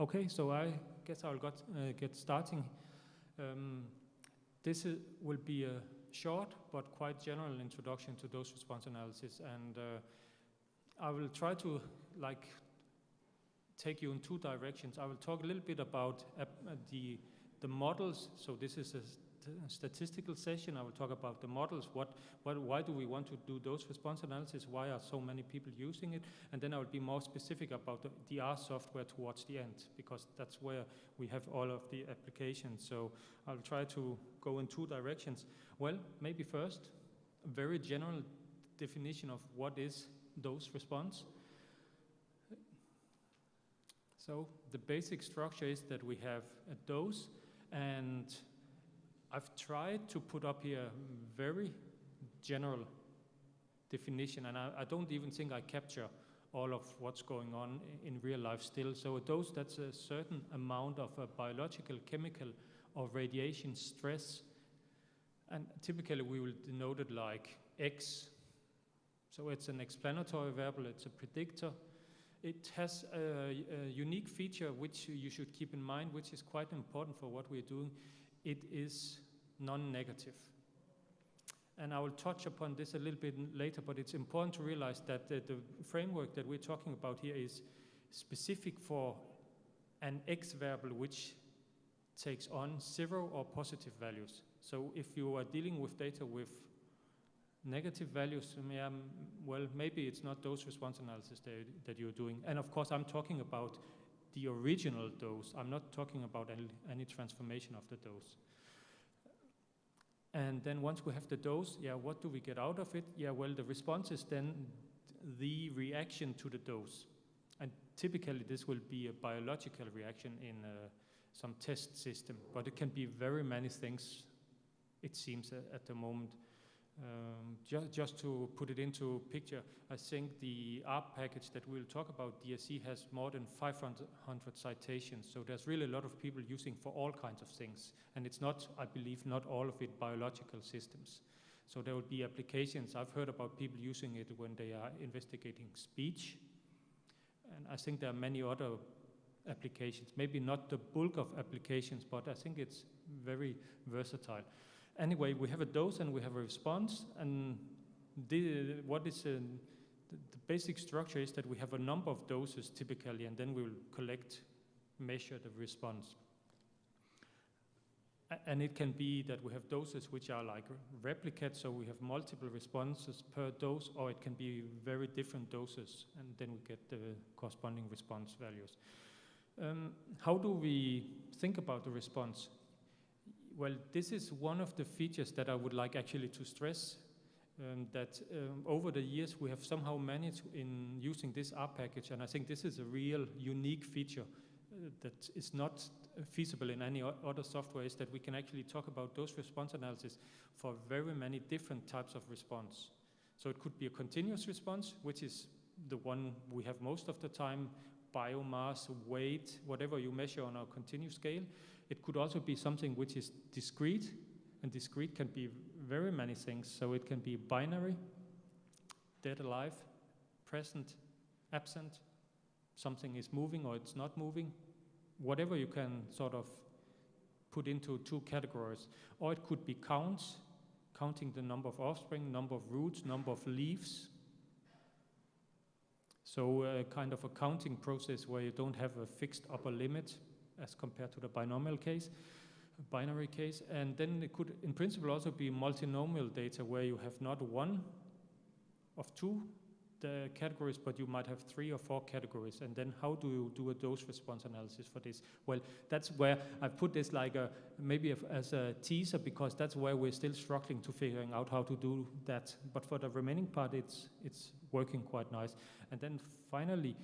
Okay, so I guess I'll get starting. This will be a short but quite general introduction to dose response analysis, and I will try to take you in two directions. I will talk a little bit about the models. So this is a statistical session. I will talk about the models. Why do we want to do dose response analysis? Why are so many people using it? And then I will be more specific about the R software towards the end, because that's where we have all of the applications. So I'll try to go in two directions. Well, maybe first, a very general definition of what is dose response. So the basic structure is that we have a dose, and I've tried to put up here a very general definition, and I don't even think I capture all of what's going on in real life still. So a dose, that's a certain amount of a biological, chemical, or radiation stress, and typically we will denote it like X. So it's an explanatory variable, it's a predictor. It has a unique feature which you should keep in mind, which is quite important for what we're doing. It is non-negative. And I will touch upon this a little bit later, but it's important to realize that the framework that we're talking about here is specific for an X variable which takes on 0 or positive values. So if you are dealing with data with negative values, well, maybe it's not dose response analysis that you're doing. And of course, I'm talking about the original dose. I'm not talking about any transformation of the dose. And then once we have the dose, what do we get out of it? Well, the response is then the reaction to the dose. And typically, this will be a biological reaction in some test system, but it can be very many things, it seems, at the moment. Just to put it into picture, I think the R package that we'll talk about, DSC, has more than 500 citations. So there's really a lot of people using for all kinds of things. And it's not, I believe, not all of it biological systems. So there will be applications. I've heard about people using it when they are investigating speech. And I think there are many other applications, maybe not the bulk of applications, but I think it's very versatile. Anyway, we have a dose and we have a response, and the basic structure is that we have a number of doses typically, and then we will measure the response. And it can be that we have doses which are like replicates, so we have multiple responses per dose, or it can be very different doses, and then we get the corresponding response values. How do we think about the response? Well, this is one of the features that I would like actually to stress, that over the years we have somehow managed in using this R package, and I think this is a real unique feature that is not feasible in any other software, is that we can actually talk about dose response analysis for very many different types of response. So it could be a continuous response, which is the one we have most of the time, biomass, weight, whatever you measure on our continuous scale. It could also be something which is discrete, and discrete can be very many things. So it can be binary, dead, alive, present, absent, something is moving or it's not moving, whatever you can sort of put into two categories. Or it could be counts, counting the number of offspring, number of roots, number of leaves. So kind of a counting process where you don't have a fixed upper limit as compared to the binary case. And then it could, in principle, also be multinomial data where you have not one of two the categories, but you might have 3 or 4 categories. And then how do you do a dose response analysis for this? Well, that's where I put this like as a teaser, because that's where we're still struggling to figuring out how to do that. But for the remaining part, it's working quite nice. And then finally,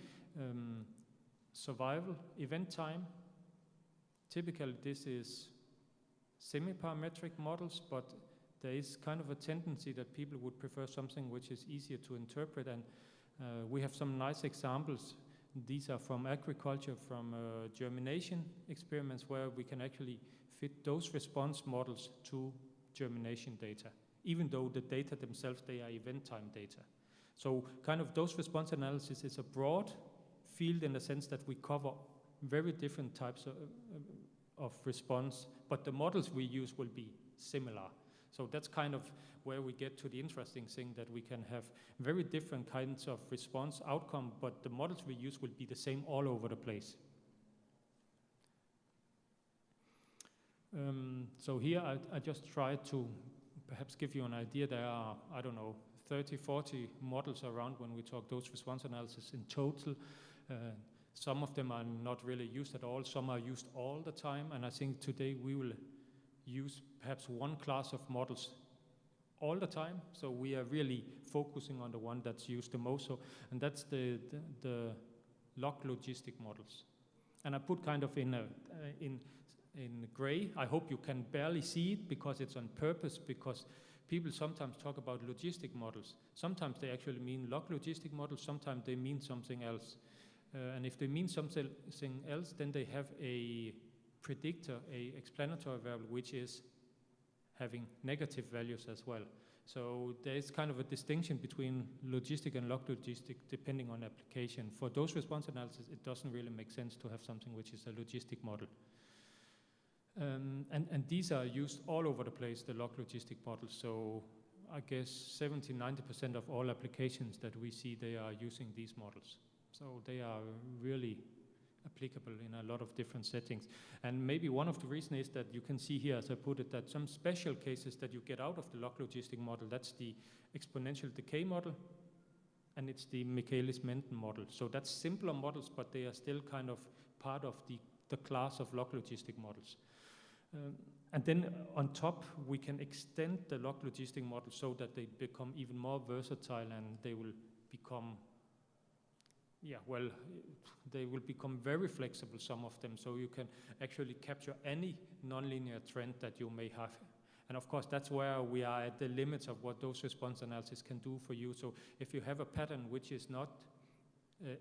survival, event time. Typically, this is semi-parametric models, but there is kind of a tendency that people would prefer something which is easier to interpret, and we have some nice examples. These are from agriculture, from germination experiments, where we can actually fit dose response models to germination data, even though the data themselves, they are event time data. So kind of dose response analysis is a broad field in the sense that we cover very different types of response, but the models we use will be similar. So that's kind of where we get to the interesting thing, that we can have very different kinds of response outcome, but the models we use will be the same all over the place. So here I just tried to perhaps give you an idea. There are, I don't know, 30, 40 models around when we talk dose response analysis in total. Some of them are not really used at all, some are used all the time, and I think today we will use perhaps one class of models all the time. So we are really focusing on the one that's used the most, and that's the log logistic models. And I put kind of in gray. I hope you can barely see it because it's on purpose, because people sometimes talk about logistic models. Sometimes they actually mean log logistic models, sometimes they mean something else. And if they mean something else, then they have a predictor, a explanatory variable, which is having negative values as well. So there is kind of a distinction between logistic and log logistic depending on application. For dose response analysis, it doesn't really make sense to have something which is a logistic model. And these are used all over the place, the log logistic models. So I guess 70–90% of all applications that we see, they are using these models. So they are really applicable in a lot of different settings. And maybe one of the reasons is that you can see here, as I put it, that some special cases that you get out of the log logistic model, that's the exponential decay model, and it's the Michaelis-Menten model. So that's simpler models, but they are still kind of part of the class of log logistic models. And then on top, we can extend the log logistic model so that they become even more versatile, and they will become they will become very flexible, some of them, so you can actually capture any nonlinear trend that you may have. And of course, that's where we are at the limits of what dose response analysis can do for you. So if you have a pattern which is not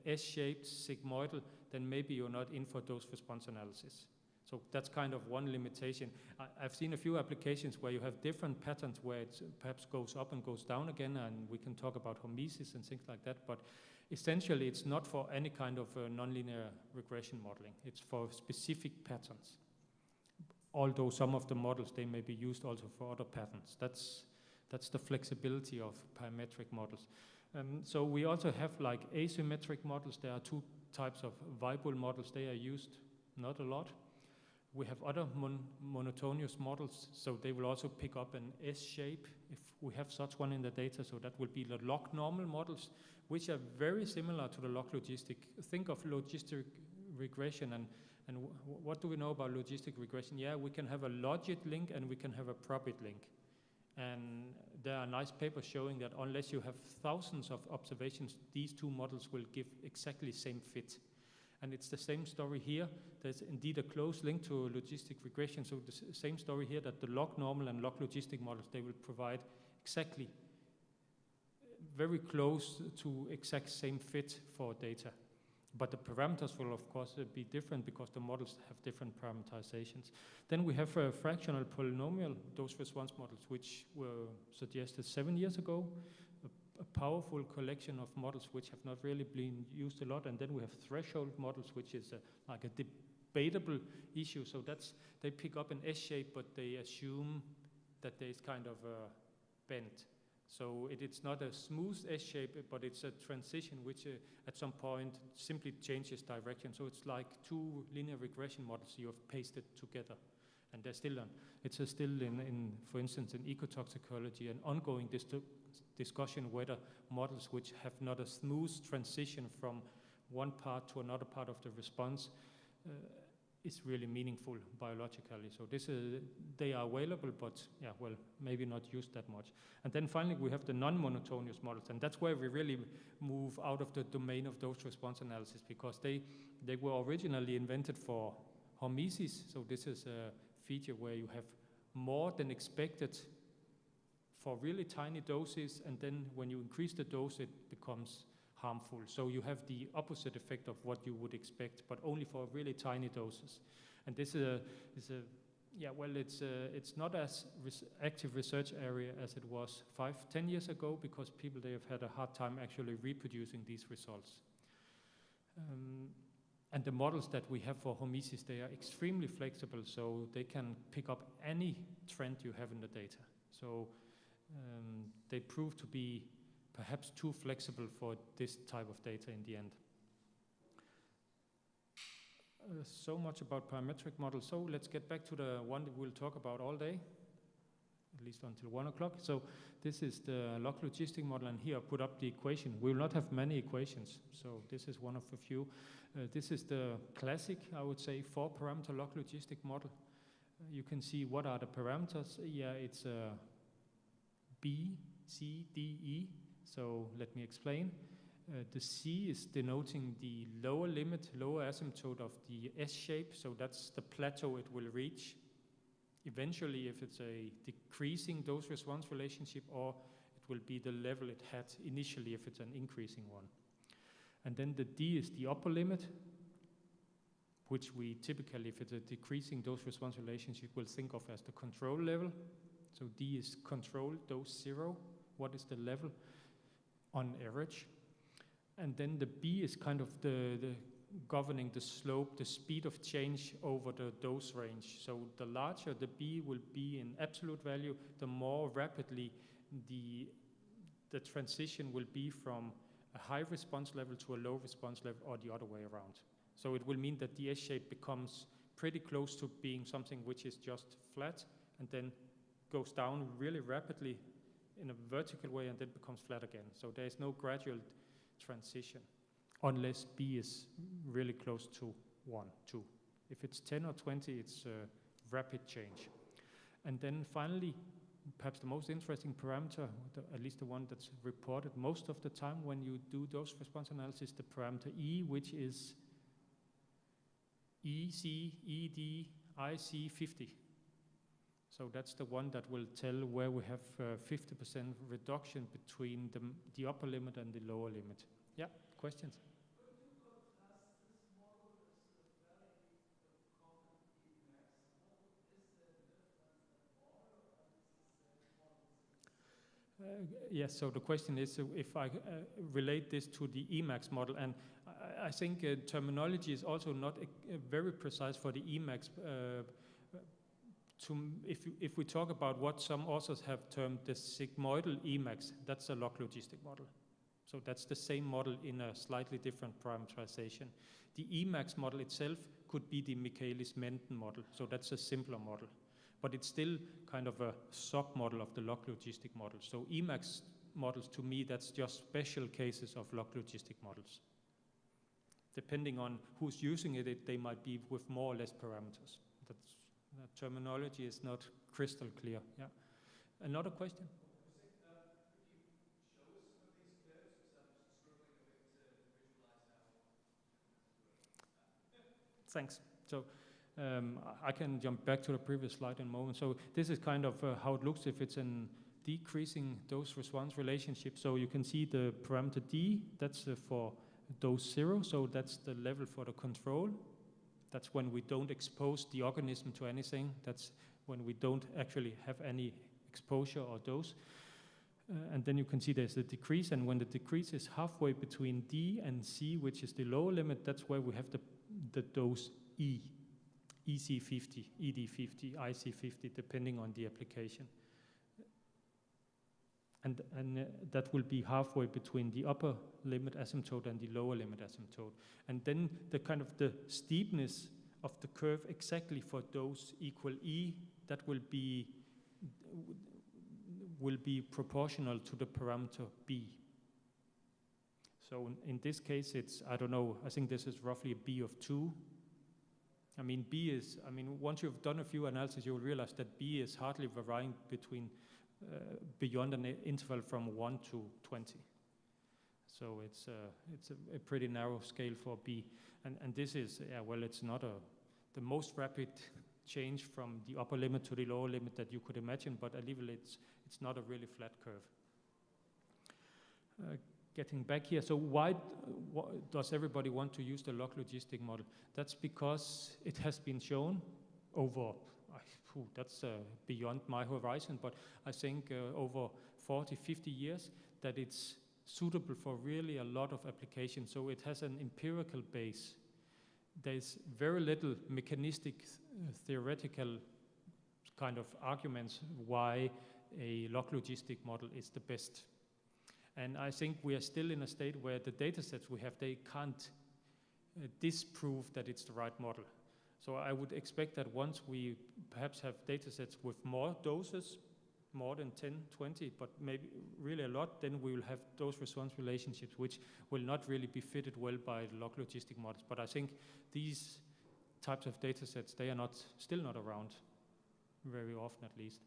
S-shaped, sigmoidal, then maybe you're not in for dose response analysis. So that's kind of one limitation. I've seen a few applications where you have different patterns where it perhaps goes up and goes down again, and we can talk about hormesis and things like that, but essentially it's not for any kind of nonlinear regression modeling. It's for specific patterns. Although some of the models, they may be used also for other patterns. That's the flexibility of parametric models. So we also have like asymmetric models. There are two types of Weibull models. They are used not a lot. We have other monotonous models, so they will also pick up an S shape if we have such one in the data. So that will be the log normal models, which are very similar to the log logistic. Think of logistic regression, and what do we know about logistic regression? Yeah, we can have a logit link and we can have a probit link. And there are nice papers showing that unless you have thousands of observations, these two models will give exactly the same fit. And it's the same story here. There's indeed a close link to logistic regression. So the same story here, that the log normal and log logistic models, they will provide exactly very close to exact same fit for data. But the parameters will of course be different because the models have different parameterizations. Then we have fractional polynomial dose response models, which were suggested 7 years ago. A powerful collection of models which have not really been used a lot. And then we have threshold models, which is like a debatable issue. So they pick up an S shape, but they assume that there is kind of a bend. So it's not a smooth S shape, but it's a transition which at some point simply changes direction. So it's like two linear regression models you have pasted together. And they're still on. It's still in, for instance, in ecotoxicology, an ongoing discussion whether models which have not a smooth transition from one part to another part of the response is really meaningful biologically. So they are available, but maybe not used that much. And then finally, we have the non-monotonous models, and that's where we really move out of the domain of dose response analysis, because they were originally invented for hormesis. So this is a feature where you have more than expected for really tiny doses, and then when you increase the dose, it becomes harmful. So you have the opposite effect of what you would expect, but only for really tiny doses. And this it's not as active research area as it was 5–10 years ago, because people, they have had a hard time actually reproducing these results. And the models that we have for hormesis, they are extremely flexible, so they can pick up any trend you have in the data. So they prove to be perhaps too flexible for this type of data in the end. So much about parametric models. So let's get back to the one that we'll talk about all day, at least until 1 o'clock. So this is the log logistic model, and here I put up the equation. We will not have many equations, so this is one of a few. This is the classic, I would say, 4-parameter log logistic model. You can see what are the parameters. Yeah, it's B, C, D, E. So let me explain. The C is denoting the lower limit, lower asymptote of the S shape. So that's the plateau it will reach eventually if it's a decreasing dose-response relationship, or it will be the level it had initially if it's an increasing one. And then the D is the upper limit, which we typically, if it's a decreasing dose-response relationship, will think of as the control level. So D is control, dose 0. What is the level on average? And then the B is kind of the governing the slope, the speed of change over the dose range. So the larger the B will be in absolute value, the more rapidly the transition will be from a high response level to a low response level, or the other way around. So it will mean that the S-shape becomes pretty close to being something which is just flat and then goes down really rapidly in a vertical way and then becomes flat again. So there is no gradual transition unless B is really close to 1, 2. If it's 10 or 20, it's a rapid change. And then finally, perhaps the most interesting parameter, at least the one that's reported most of the time when you do dose response analysis, the parameter E, which is EC, ED, IC 50. So that's the one that will tell where we have 50% reduction between the upper limit and the lower limit. Yeah, questions? Yes, so the question is if I relate this to the Emacs model, and I think terminology is also not very precise for the Emacs. If we talk about what some authors have termed the sigmoidal Emacs, that's a log logistic model. So that's the same model in a slightly different parameterization. The Emacs model itself could be the Michaelis-Menten model, so that's a simpler model. But it's still kind of a sub-model of the log logistic model. So Emacs models, to me, that's just special cases of log logistic models. Depending on who's using it, they might be with more or less parameters. That terminology is not crystal clear. Yeah. Another question? Thanks. So I can jump back to the previous slide in a moment. So this is kind of how it looks if it's a decreasing dose-response relationship. So you can see the parameter D, that's for dose 0. So that's the level for the control. That's when we don't expose the organism to anything. That's when we don't actually have any exposure or dose. And then you can see there's a decrease. And when the decrease is halfway between D and C, which is the lower limit, that's where we have the dose E, EC50, ED50, IC50, depending on the application. And that will be halfway between the upper limit asymptote and the lower limit asymptote. And then the kind of the steepness of the curve exactly for dose equal E, that will be proportional to the parameter B. So in this case, it's, I don't know, I think this is roughly a B of 2. I mean, once you've done a few analyses, you'll realize that B is hardly varying between beyond an interval from 1 to 20. So it's a pretty narrow scale for B. And this is, well, it's not the most rapid change from the upper limit to the lower limit that you could imagine, but at least it's not a really flat curve. Getting back here, so why does everybody want to use the log logistic model? That's because it has been shown over, that's beyond my horizon, but I think over 40, 50 years that it's suitable for really a lot of applications. So it has an empirical base. there's very little mechanistic, theoretical kind of arguments why a log logistic model is the best. And I think we are still in a state where the data sets we have, they can't disprove that it's the right model. So I would expect that once we perhaps have data sets with more doses, more than 10, 20, but maybe really a lot, then we will have dose-response relationships which will not really be fitted well by the log logistic models. But I think these types of data sets, they are still not around very often at least.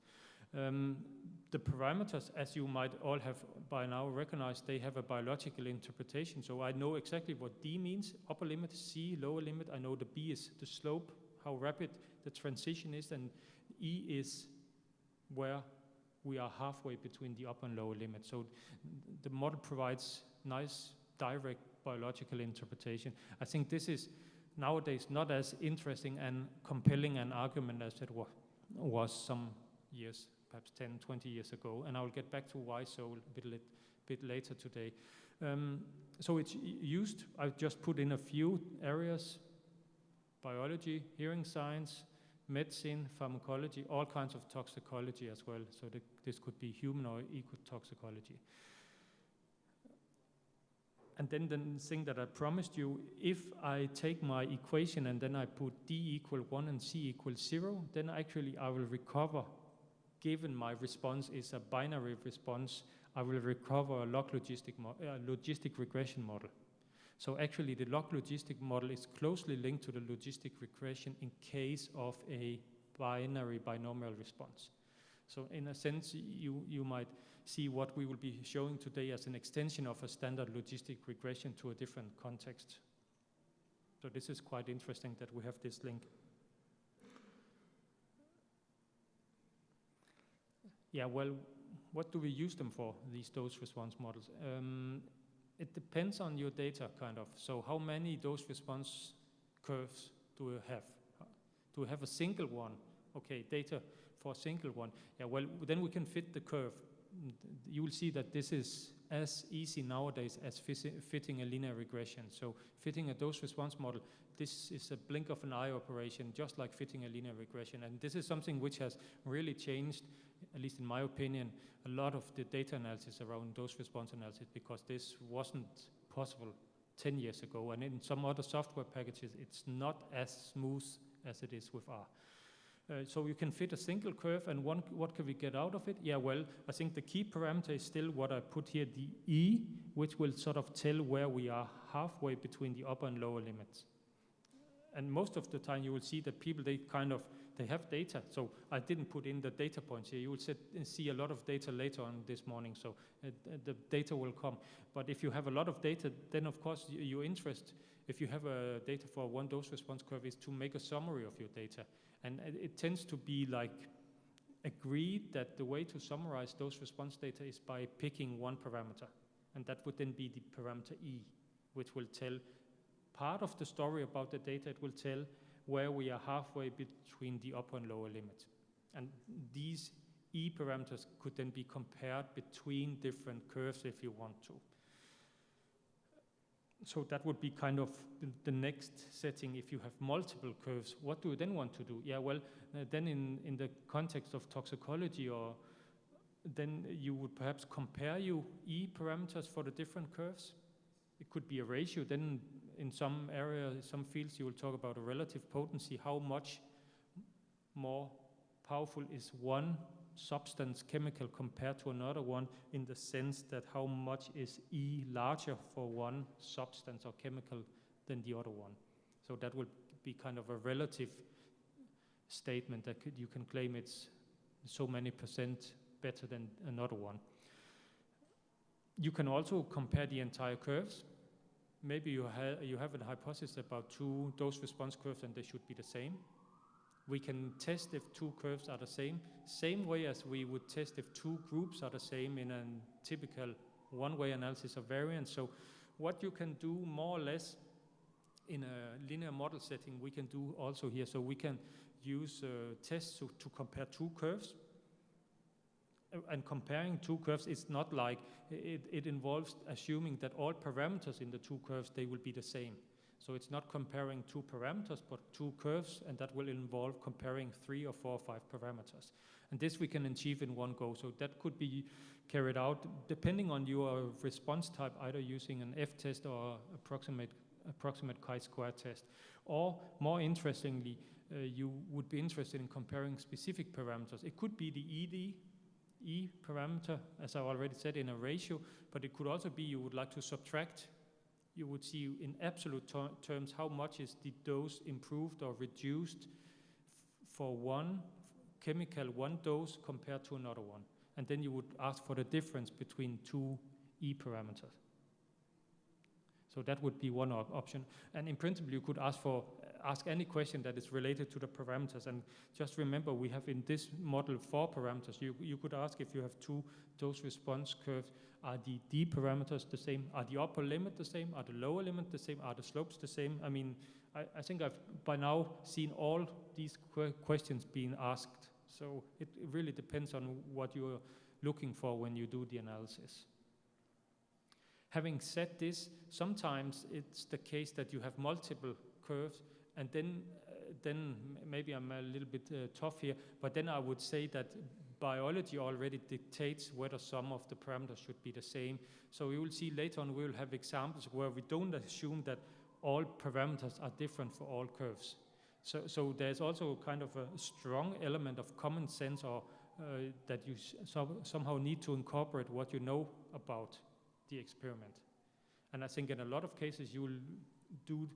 The parameters, as you might all have by now recognized, they have a biological interpretation. So I know exactly what D means, upper limit, C, lower limit. I know the B is the slope, how rapid the transition is, and E is where we are halfway between the upper and lower limit. So the model provides nice, direct biological interpretation. I think this is nowadays not as interesting and compelling an argument as it was some years, perhaps 10, 20 years ago, and I will get back to why so a bit later today. So it's used, I've just put in a few areas: biology, hearing science, medicine, pharmacology, all kinds of toxicology as well. So this could be human or ecotoxicology. And then the thing that I promised you, if I take my equation and then I put D equal 1 and C equal 0, then actually I will recover, given my response is a binary response, I will recover a log logistic regression model. So actually the log logistic model is closely linked to the logistic regression in case of a binary binomial response. So in a sense, you might see what we will be showing today as an extension of a standard logistic regression to a different context. So this is quite interesting that we have this link. Yeah, well, what do we use them for, these dose-response models? It depends on your data, kind of. So how many dose-response curves do you have? Do we have a single one? Okay, data for a single one. Yeah, well, then we can fit the curve. You will see that this is as easy nowadays as fitting a linear regression. So fitting a dose-response model, this is a blink of an eye operation, just like fitting a linear regression. And this is something which has really changed, at least in my opinion, a lot of the data analysis around dose-response analysis, because this wasn't possible 10 years ago. And in some other software packages, it's not as smooth as it is with R. So you can fit a single curve, and what can we get out of it? Yeah, well, I think the key parameter is still what I put here, the E, which will sort of tell where we are halfway between the upper and lower limits. And most of the time you will see that people, they have data. So I didn't put in the data points here. You will see a lot of data later on this morning, so the data will come. But if you have a lot of data, then of course your interest, if you have a data for one dose response curve, is to make a summary of your data. And it tends to be like agreed that the way to summarize dose response data is by picking one parameter. And that would then be the parameter E, which will tell part of the story about the data. It will tell where we are halfway between the upper and lower limit. And these E parameters could then be compared between different curves if you want to. So that would be kind of the next setting. If you have multiple curves, what do you then want to do? Yeah, well, then in the context of toxicology, or then you would perhaps compare your E parameters for the different curves. It could be a ratio. Then in some areas, some fields, you will talk about a relative potency. How much more powerful is one substance, chemical, compared to another one, in the sense that how much is E larger for one substance or chemical than the other one. So that would be kind of a relative statement that you can claim it's so many percent better than another one. You can also compare the entire curves. Maybe you have a hypothesis about two dose response curves and they should be the same. We can test if two curves are the same way as we would test if two groups are the same in a typical one-way analysis of variance. So what you can do more or less in a linear model setting, we can do also here. So we can use tests to compare two curves. And comparing two curves is not like, it involves assuming that all parameters in the two curves, they will be the same. So it's not comparing 2 parameters, but 2 curves, and that will involve comparing 3 or 4 or 5 parameters. And this we can achieve in one go. So that could be carried out depending on your response type, either using an F-test or approximate chi-square test. Or more interestingly, you would be interested in comparing specific parameters. It could be the E parameter, as I already said, in a ratio, but it could also be you would like to subtract. You would see in absolute terms how much is the dose improved or reduced for one chemical, one dose compared to another one. And then you would ask for the difference between 2 E parameters. So that would be one option. And in principle, you could ask any question that is related to the parameters. And just remember, we have in this model 4 parameters. You could ask if you have 2 dose response curves, are the D parameters the same? Are the upper limit the same? Are the lower limit the same? Are the slopes the same? I mean, I think I've by now seen all these questions being asked. So it really depends on what you're looking for when you do the analysis. Having said this, sometimes it's the case that you have multiple curves, and then maybe I'm a little bit tough here, but then I would say that biology already dictates whether some of the parameters should be the same. So we will see later on, we will have examples where we don't assume that all parameters are different for all curves. So there's also kind of a strong element of common sense, or that you somehow need to incorporate what you know about the experiment. And I think in a lot of cases you will do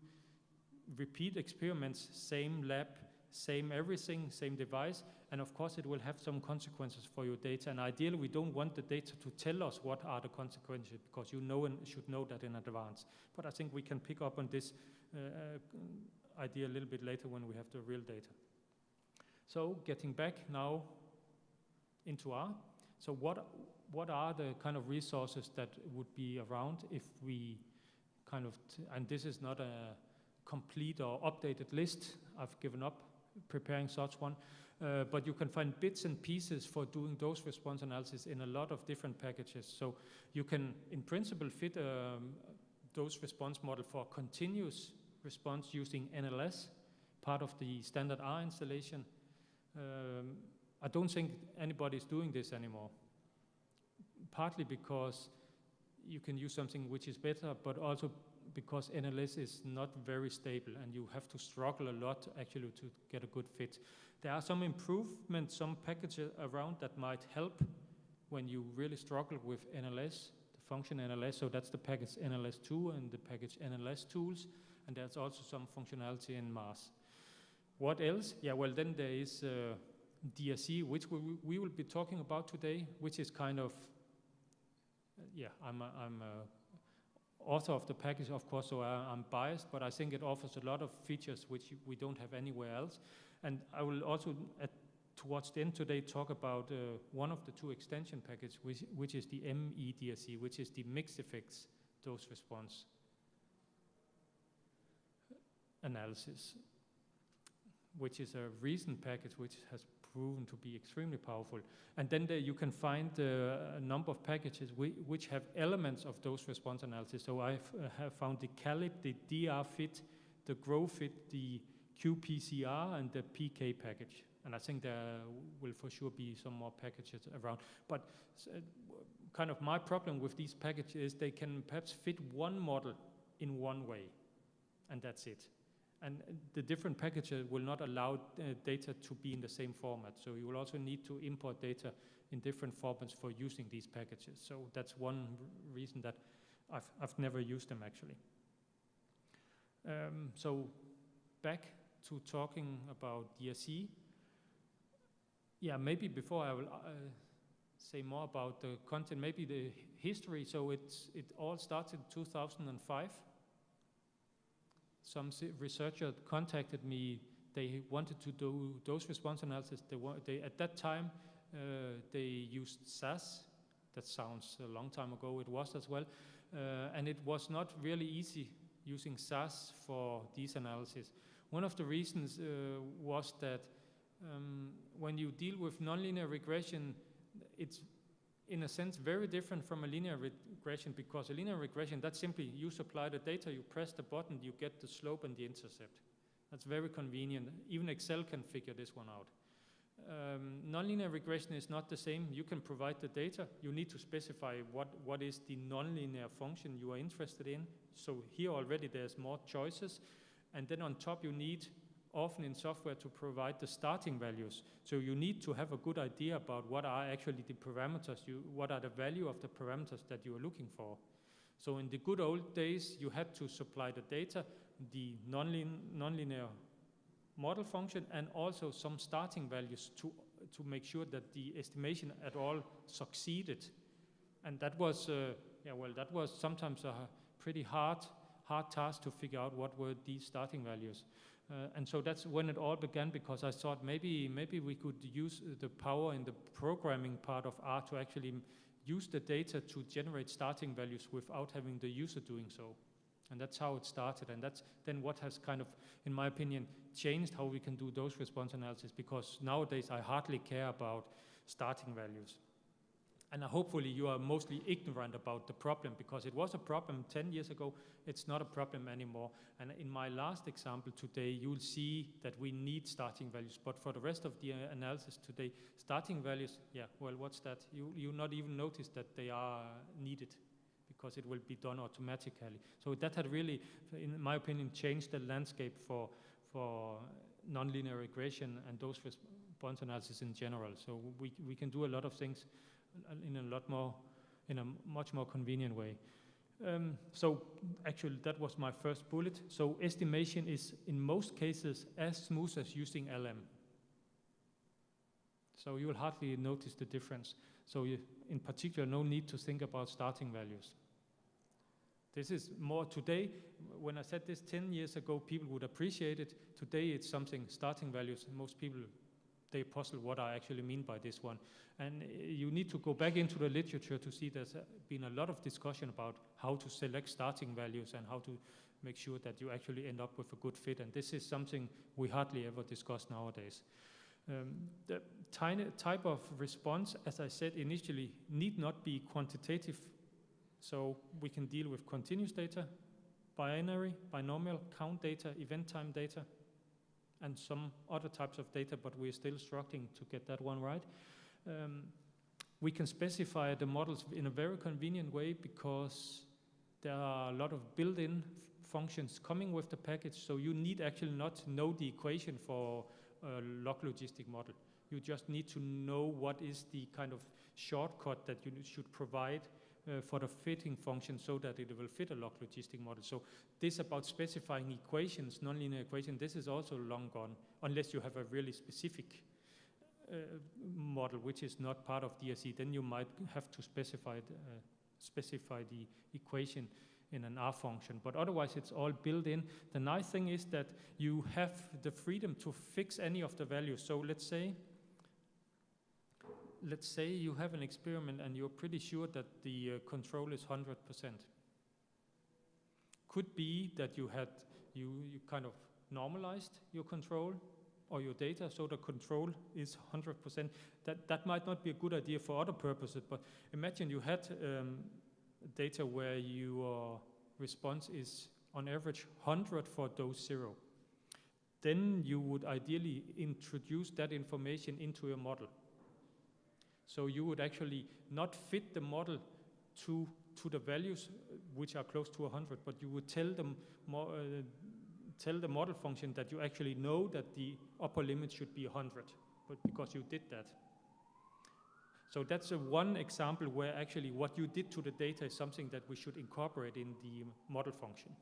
repeat experiments, same lab, same everything, same device, and of course it will have some consequences for your data. And ideally we don't want the data to tell us what are the consequences, because you know and should know that in advance. But I think we can pick up on this idea a little bit later when we have the real data. So getting back now into R. So what are the kind of resources that would be around if we kind of, and this is not a complete or updated list, I've given up preparing such one, but you can find bits and pieces for doing dose response analysis in a lot of different packages. So you can, in principle, fit a dose response model for continuous response using NLS, part of the standard R installation. I don't think anybody's doing this anymore, partly because you can use something which is better, but also because NLS is not very stable and you have to struggle a lot actually to get a good fit. There are some improvements, some packages around that might help when you really struggle with NLS, the function NLS. So that's the package NLS2 and the package NLS tools. And there's also some functionality in Mars. What else? Yeah, well, then there is DSE, which we will be talking about today, which is kind of, yeah, I'm author of the package, of course, so I'm biased, but I think it offers a lot of features which we don't have anywhere else. And I will also, towards the end today, talk about one of the 2 extension packages, which is the MEDSE, which is the mixed effects dose response analysis, which is a recent package which has proven to be extremely powerful. And then you can find a number of packages which have elements of dose response analysis. So I have found the CALIP, the DRFit, the GrowFit, the QPCR, and the PK package. And I think there will for sure be some more packages around. But kind of my problem with these packages is they can perhaps fit one model in one way, and that's it. And the different packages will not allow data to be in the same format. So you will also need to import data in different formats for using these packages. So that's one reason that I've never used them actually. So back to talking about DSE. Yeah, maybe before I will say more about the content, maybe the history. So it all started in 2005. Some researcher contacted me. They wanted to do dose response analysis. They at that time, they used SAS. That sounds a long time ago. It was as well. And it was not really easy using SAS for these analyses. One of the reasons was that when you deal with nonlinear regression, it's in a sense, very different from a linear regression, because a linear regression, that's simply you supply the data, you press the button, you get the slope and the intercept. That's very convenient. Even Excel can figure this one out. Nonlinear regression is not the same. You can provide the data. You need to specify what is the nonlinear function you are interested in. So here already there's more choices. And then on top you need, often in software, to provide the starting values. So you need to have a good idea about what are actually the parameters, what are the value of the parameters that you are looking for. So in the good old days, you had to supply the data, the nonlinear model function, and also some starting values to make sure that the estimation at all succeeded. And that was, that was sometimes a pretty hard task to figure out what were these starting values. And so that's when it all began, because I thought maybe we could use the power in the programming part of R to actually use the data to generate starting values without having the user doing so. And that's how it started, and that's then what has kind of, in my opinion, changed how we can do those response analysis, because nowadays I hardly care about starting values. And hopefully you are mostly ignorant about the problem, because it was a problem 10 years ago, it's not a problem anymore. And in my last example today, you'll see that we need starting values, but for the rest of the analysis today, starting values, what's that? You not even notice that they are needed, because it will be done automatically. So that had really, in my opinion, changed the landscape for nonlinear regression and those response analysis in general. So we can do a lot of things in a much more convenient way. So actually that was my first bullet. So estimation is in most cases as smooth as using LM. So you will hardly notice the difference. So in particular, no need to think about starting values. This is more today. When I said this 10 years ago, people would appreciate it. Today it's something, starting values, most people, they puzzle what I actually mean by this one. And you need to go back into the literature to see there's been a lot of discussion about how to select starting values and how to make sure that you actually end up with a good fit. And this is something we hardly ever discuss nowadays. The type of response, as I said initially, need not be quantitative. So we can deal with continuous data, binary, binomial, count data, event time data, and some other types of data, but we're still struggling to get that one right. We can specify the models in a very convenient way, because there are a lot of built-in functions coming with the package, so you need actually not know the equation for a log logistic model. You just need to know what is the kind of shortcut that you should provide for the fitting function so that it will fit a log logistic model. So this about specifying equations, nonlinear equation, this is also long gone, unless you have a really specific model which is not part of DSE. Then you might have to specify the equation in an R function, but otherwise it's all built in. The nice thing is that you have the freedom to fix any of the values. So let's say you have an experiment and you're pretty sure that the control is 100%. Could be that you kind of normalized your control or your data, so the control is 100%. That might not be a good idea for other purposes, but imagine you had data where your response is on average 100 for dose 0. Then you would ideally introduce that information into your model. So you would actually not fit the model to the values which are close to 100, but you would tell the model function that you actually know that the upper limit should be 100, but because you did that. So that's one example where actually what you did to the data is something that we should incorporate in the model function.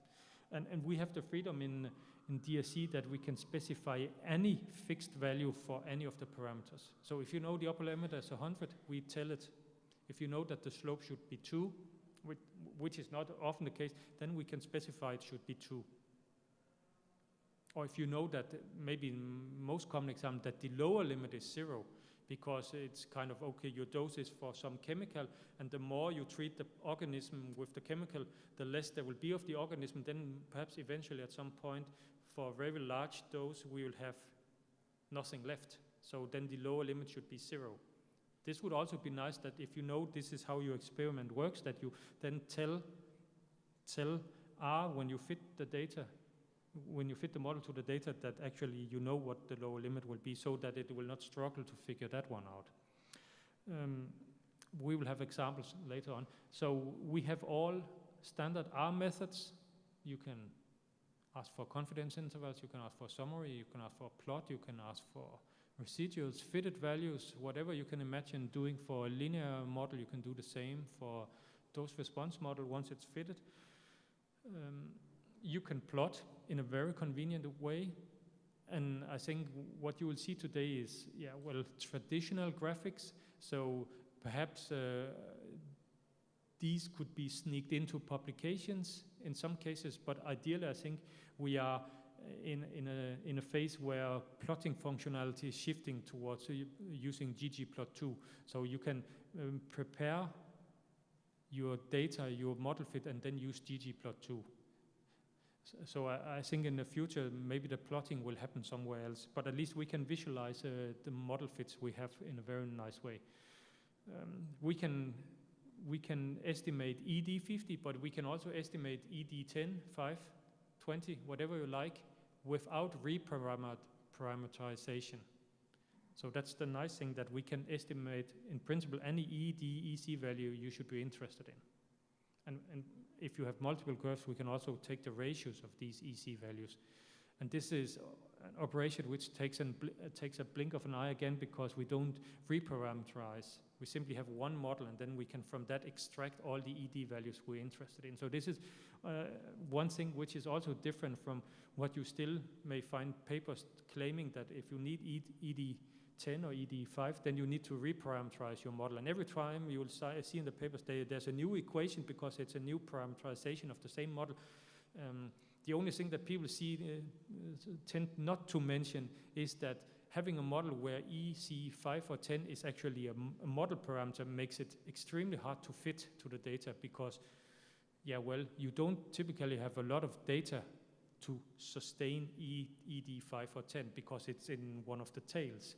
And we have the freedom in DSE that we can specify any fixed value for any of the parameters. So if you know the upper limit is 100, we tell it. If you know that the slope should be 2, which is not often the case, then we can specify it should be 2. Or if you know that, maybe in most common example, that the lower limit is 0, because it's kind of, okay, your dose is for some chemical, and the more you treat the organism with the chemical, the less there will be of the organism. Then perhaps eventually at some point, for a very large dose, we will have nothing left. So then the lower limit should be 0. This would also be nice that if you know this is how your experiment works, that you then tell R when you fit the data, when you fit the model to the data, that actually you know what the lower limit will be, so that it will not struggle to figure that one out. We will have examples later on. So we have all standard R methods. You can ask for confidence intervals, you can ask for summary, you can ask for plot, you can ask for residuals, fitted values, whatever you can imagine doing for a linear model, you can do the same for dose response model once it's fitted. You can plot in a very convenient way. And I think what you will see today is, traditional graphics. So perhaps these could be sneaked into publications in some cases, but ideally I think we are in a phase where plotting functionality is shifting towards using ggplot2. So you can prepare your data, your model fit, and then use ggplot2. So I think in the future maybe the plotting will happen somewhere else, but at least we can visualize the model fits we have in a very nice way. We can estimate ED50, but we can also estimate ED10, 5, 20, whatever you like, without reparameterization. So that's the nice thing, that we can estimate, in principle, any ED, EC value you should be interested in. And if you have multiple curves, we can also take the ratios of these EC values. And this is an operation which takes a blink of an eye again, because we don't reparameterize. We simply have one model, and then we can from that extract all the ED values we're interested in. So this is one thing which is also different from what you still may find papers claiming, that if you need ED10 or ED5, then you need to reparameterize your model. And every time you will see in the papers there's a new equation, because it's a new parameterization of the same model. The only thing that people tend not to mention is that having a model where EC5 or 10 is actually a model parameter makes it extremely hard to fit to the data, because, you don't typically have a lot of data to sustain ED5 or 10, because it's in one of the tails.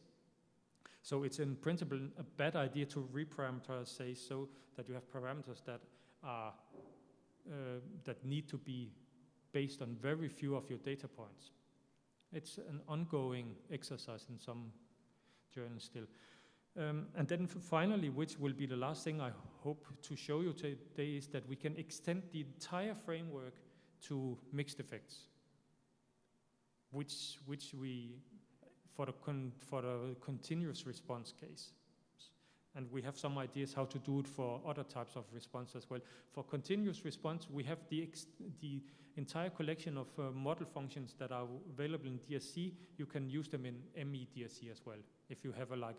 So it's in principle a bad idea to reparameterize, say, so that you have parameters that are that need to be based on very few of your data points. It's an ongoing exercise in some journals still. And then finally, which will be the last thing I hope to show you today, is that we can extend the entire framework to mixed effects, which we, for the continuous response case. And we have some ideas how to do it for other types of response as well. For continuous response, we have the entire collection of model functions that are available in DSC. You can use them in MEDSC as well. If you have a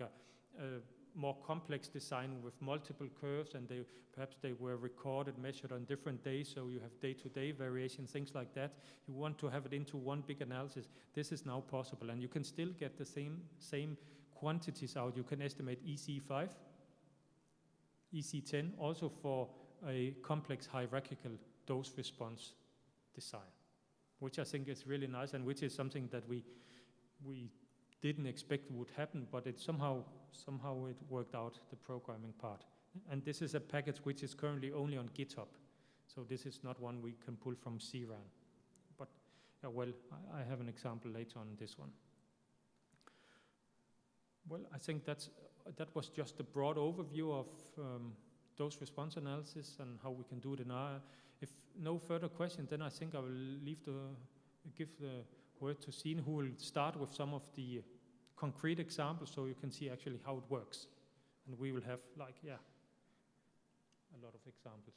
more complex design with multiple curves, and perhaps they were recorded, measured on different days, so you have day-to-day variation, things like that. You want to have it into one big analysis. This is now possible, and you can still get the same quantities out. You can estimate EC5, EC10, also for a complex hierarchical dose response design, which I think is really nice, and which is something that we didn't expect would happen, but it somehow it worked out, the programming part. And this is a package which is currently only on GitHub, so this is not one we can pull from CRAN. But I have an example later on this one. Well, I think that was just a broad overview of dose response analysis and how we can do it in R. If no further questions, then I think I will give the word to Signe, who will start with some of the concrete examples, so you can see actually how it works. And we will have a lot of examples.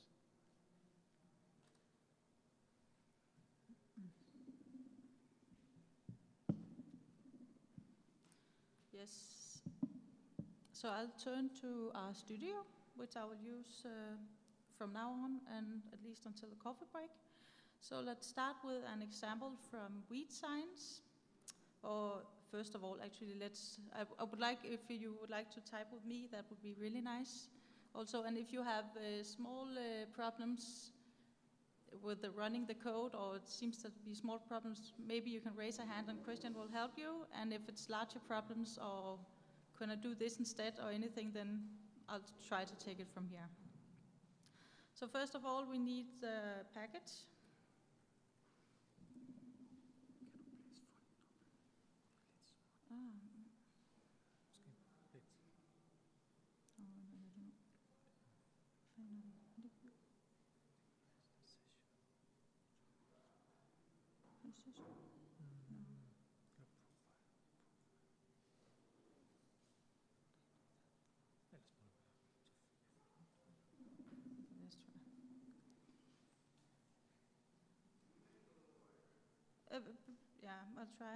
Yes. So I'll turn to our studio, which I will use from now on, and at least until the coffee break. So let's start with an example from Wheat Science. Or first of all, actually, I would like, if you would like to type with me, that would be really nice. Also, and if you have small problems with running the code, or it seems to be small problems, maybe you can raise a hand and Christian will help you. And if it's larger problems or can I do this instead or anything, then I'll try to take it from here. So first of all, we need the package. Yeah, I'll try.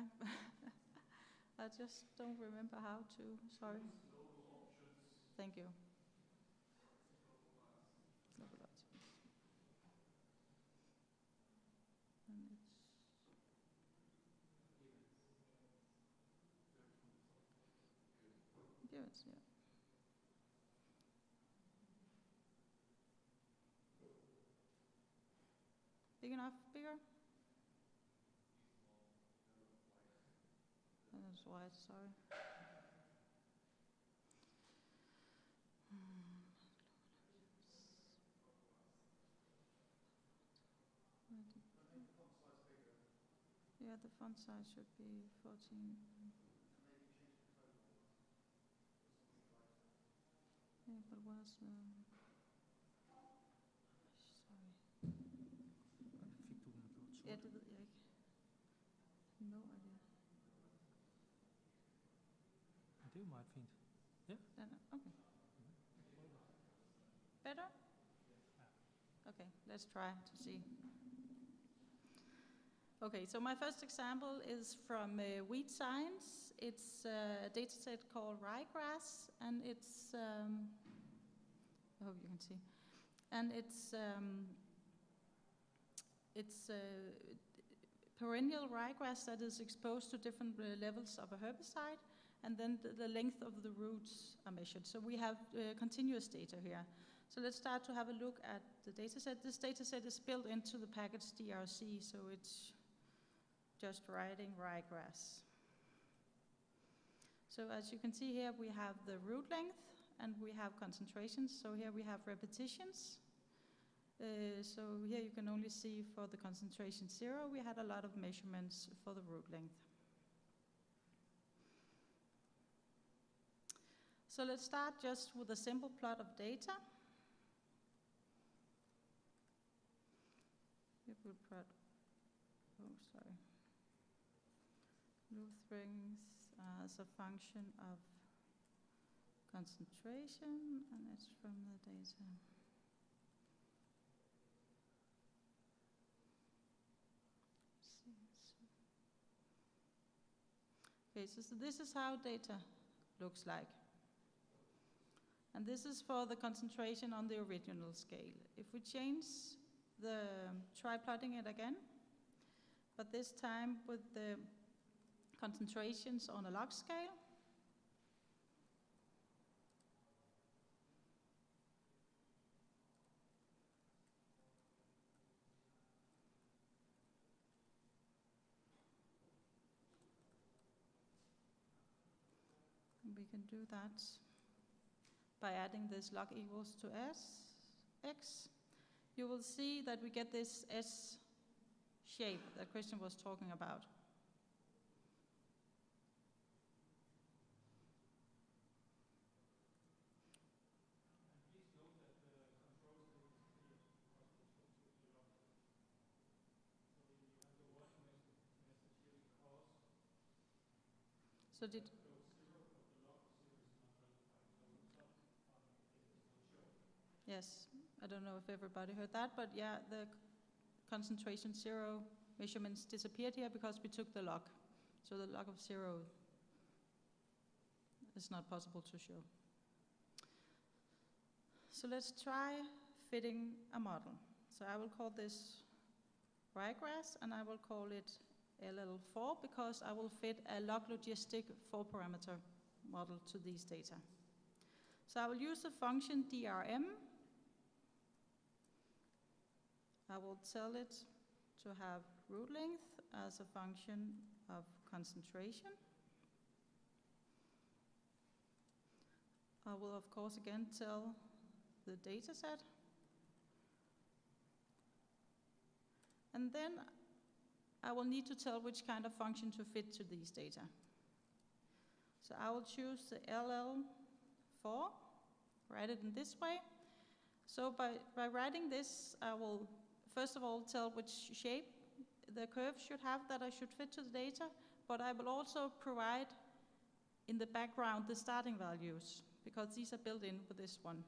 I just don't remember how to, sorry. Thank you. Global options. And it's Givens, yeah. Big enough, bigger? That's wide, sorry. Yeah, the font size should be 14. Yeah, but where's the... Sorry. Ja, det ved jeg ikke. No idea. Det er jo meget fint. Ja. Okay. Better? Okay, let's try to see. Okay, so my first example is from Wheat Science. It's a dataset called ryegrass, and it's, I hope you can see, and it's perennial ryegrass that is exposed to different levels of a herbicide, and then the length of the roots are measured. So we have continuous data here. So let's start to have a look at the dataset. This dataset is built into the package DRC, so it's just writing ryegrass. So as you can see here, we have the root length and we have concentrations. So here we have repetitions. So here you can only see for the concentration 0, we had a lot of measurements for the root length. So let's start just with a simple plot of data. If we plot, Looth rings as a function of concentration, and it's from the data. Okay, so this is how data looks like. And this is for the concentration on the original scale. If we try plotting it again, but this time with the concentrations on a log scale. And we can do that by adding this log equals to x. You will see that we get this S shape that Christian was talking about. So did yes, I don't know if everybody heard that, but yeah, the concentration 0 measurements disappeared here because we took the log. So the log of 0 is not possible to show. So let's try fitting a model. So I will call this ryegrass, and I will call it LL4 because I will fit a log logistic 4-parameter model to these data. So I will use the function DRM. I will tell it to have root length as a function of concentration. I will of course again tell the data set. And then I will need to tell which kind of function to fit to these data. So I will choose the LL4, write it in this way. So by writing this, I will first of all tell which shape the curve should have that I should fit to the data, but I will also provide in the background the starting values, because these are built in with this one.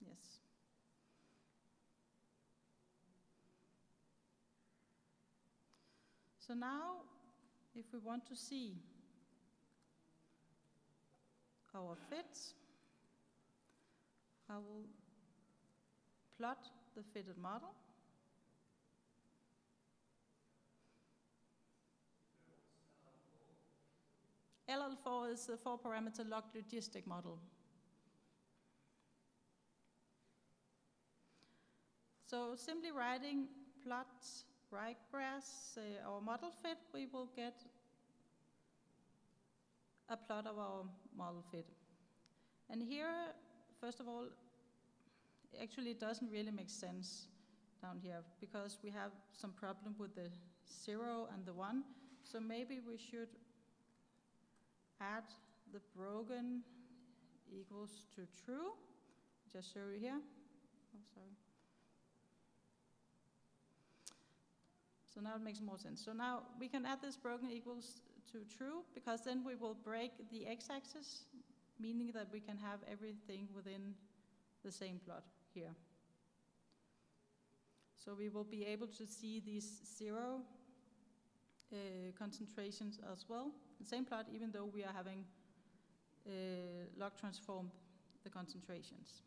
Yes. So now, if we want to see our fits, I will plot the fitted model. LL4 is the 4-parameter log logistic model. So simply writing plots ryegrass our model fit, we will get a plot of our model fit. And here, first of all, actually it doesn't really make sense down here because we have some problem with the 0 and the 1. So maybe we should add the broken equals to true. Just show you here. Oh, sorry. So now it makes more sense. So now we can add this broken equals to true, because then we will break the x-axis, meaning that we can have everything within the same plot here. So we will be able to see these 0 concentrations as well, the same plot, even though we are having log transformed the concentrations.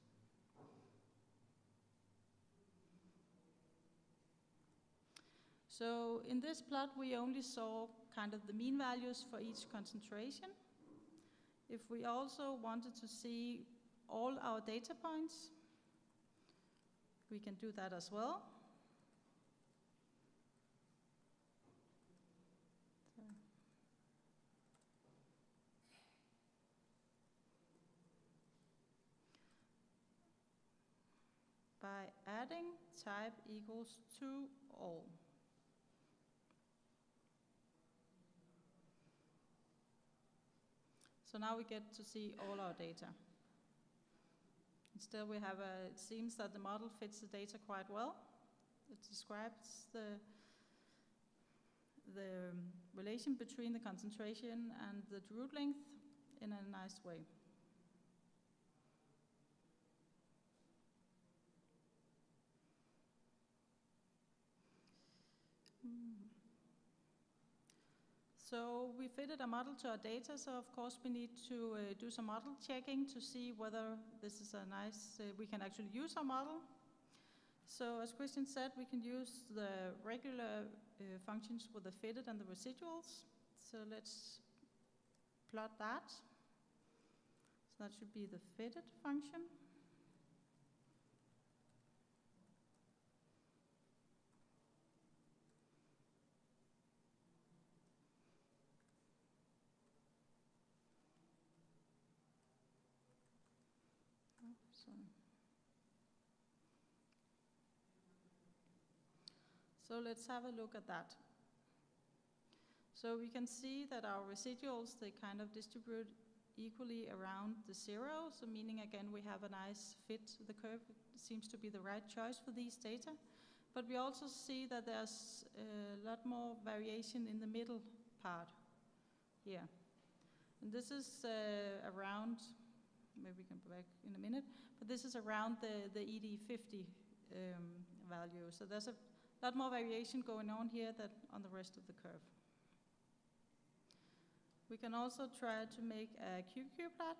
So in this plot, we only saw kind of the mean values for each concentration. If we also wanted to see all our data points, we can do that as well. By adding type equals to all. So now we get to see all our data. Instead we have it seems that the model fits the data quite well. It describes the relation between the concentration and the root length in a nice way. So we fitted a model to our data, so of course we need to do some model checking to see whether this is a nice, we can actually use our model. So as Christian said, we can use the regular functions with the fitted and the residuals. So let's plot that. So that should be the fitted function. So let's have a look at that. So we can see that our residuals, they kind of distribute equally around the 0, so meaning again we have a nice fit. The curve seems to be the right choice for these data. But we also see that there's a lot more variation in the middle part here. And this is around, maybe we can go back in a minute, but this is around the ED50 value. So there's a lot more variation going on here than on the rest of the curve. We can also try to make a QQ plot.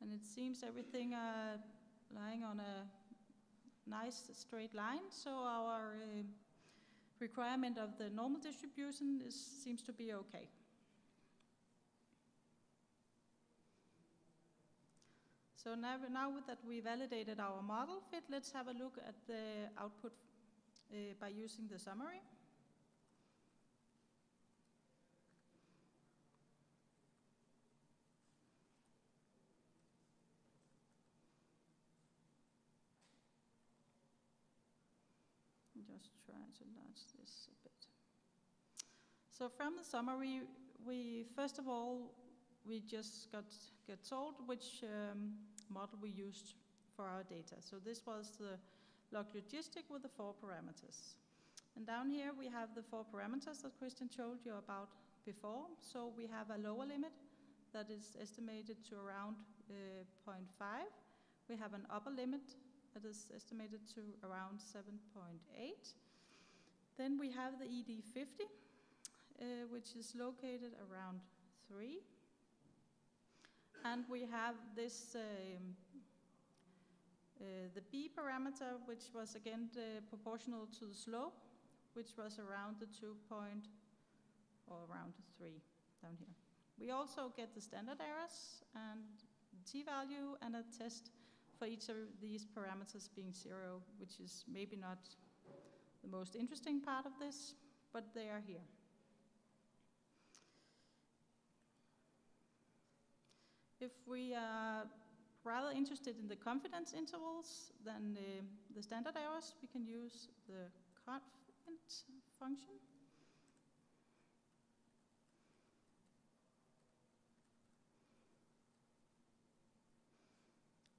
And it seems everything lying on a nice straight line, so our requirement of the normal distribution seems to be okay. So now that we validated our model fit, let's have a look at the output by using the summary. Just try to enlarge this a bit. So from the summary, we first of all just get told which model we used for our data. So this was the log logistic with the 4 parameters. And down here we have the 4 parameters that Christian told you about before. So we have a lower limit that is estimated to around 0.5. We have an upper limit that is estimated to around 7.8. Then we have the ED50, which is located around 3. And we have this, the B parameter, which was again proportional to the slope, which was around the 2 point, or around 3 down here. We also get the standard errors and the t-value and a test for each of these parameters being 0, which is maybe not the most interesting part of this, but they are here. If we are rather interested in the confidence intervals than the standard errors, we can use the confidence function.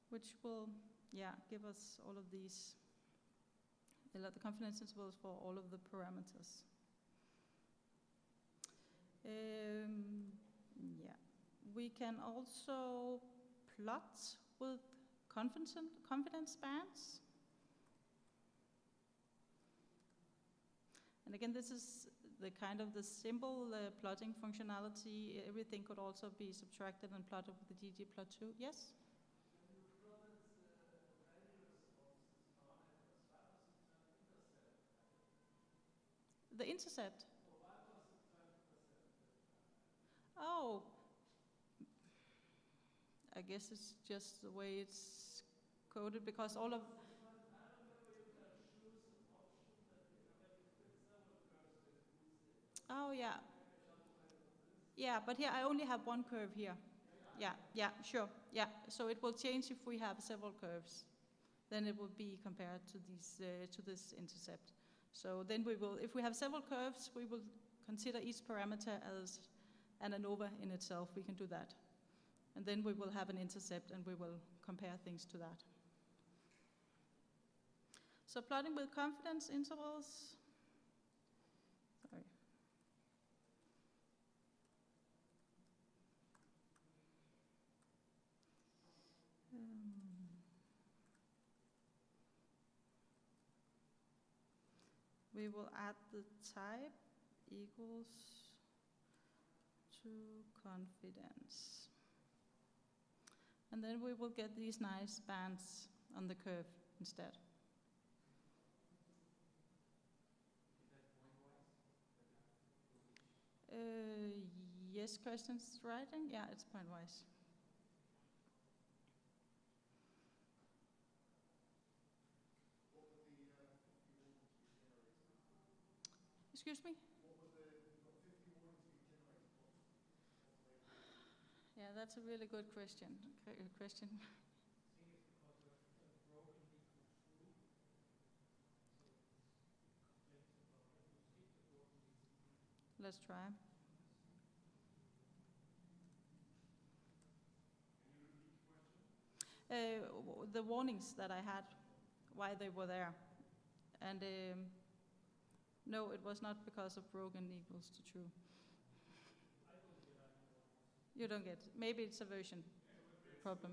Which will, give us all of these, the confidence intervals for all of the parameters. We can also plot with confidence bands. And again, this is the kind of the simple plotting functionality. Everything could also be subtracted and plotted with the ggplot2. Yes? The intercept. Oh, I guess it's just the way it's coded because all of. Oh yeah. Yeah, but here I only have one curve here. Yeah, sure. Yeah, so it will change if we have several curves. Then it will be compared to these to this intercept. So then we will, if we have several curves, we will consider each parameter as an ANOVA in itself. We can do that. And then we will have an intercept and we will compare things to that. So plotting with confidence intervals. Sorry. We will add the type equals to confidence. And then we will get these nice bands on the curve instead. Yes, Christian's writing. Yeah, it's pointwise. Excuse me? Yeah, that's a really good question. Let's try. The warnings that I had, why they were there. And no, it was not because of broken equals to true. You don't get it. Maybe it's a version problem.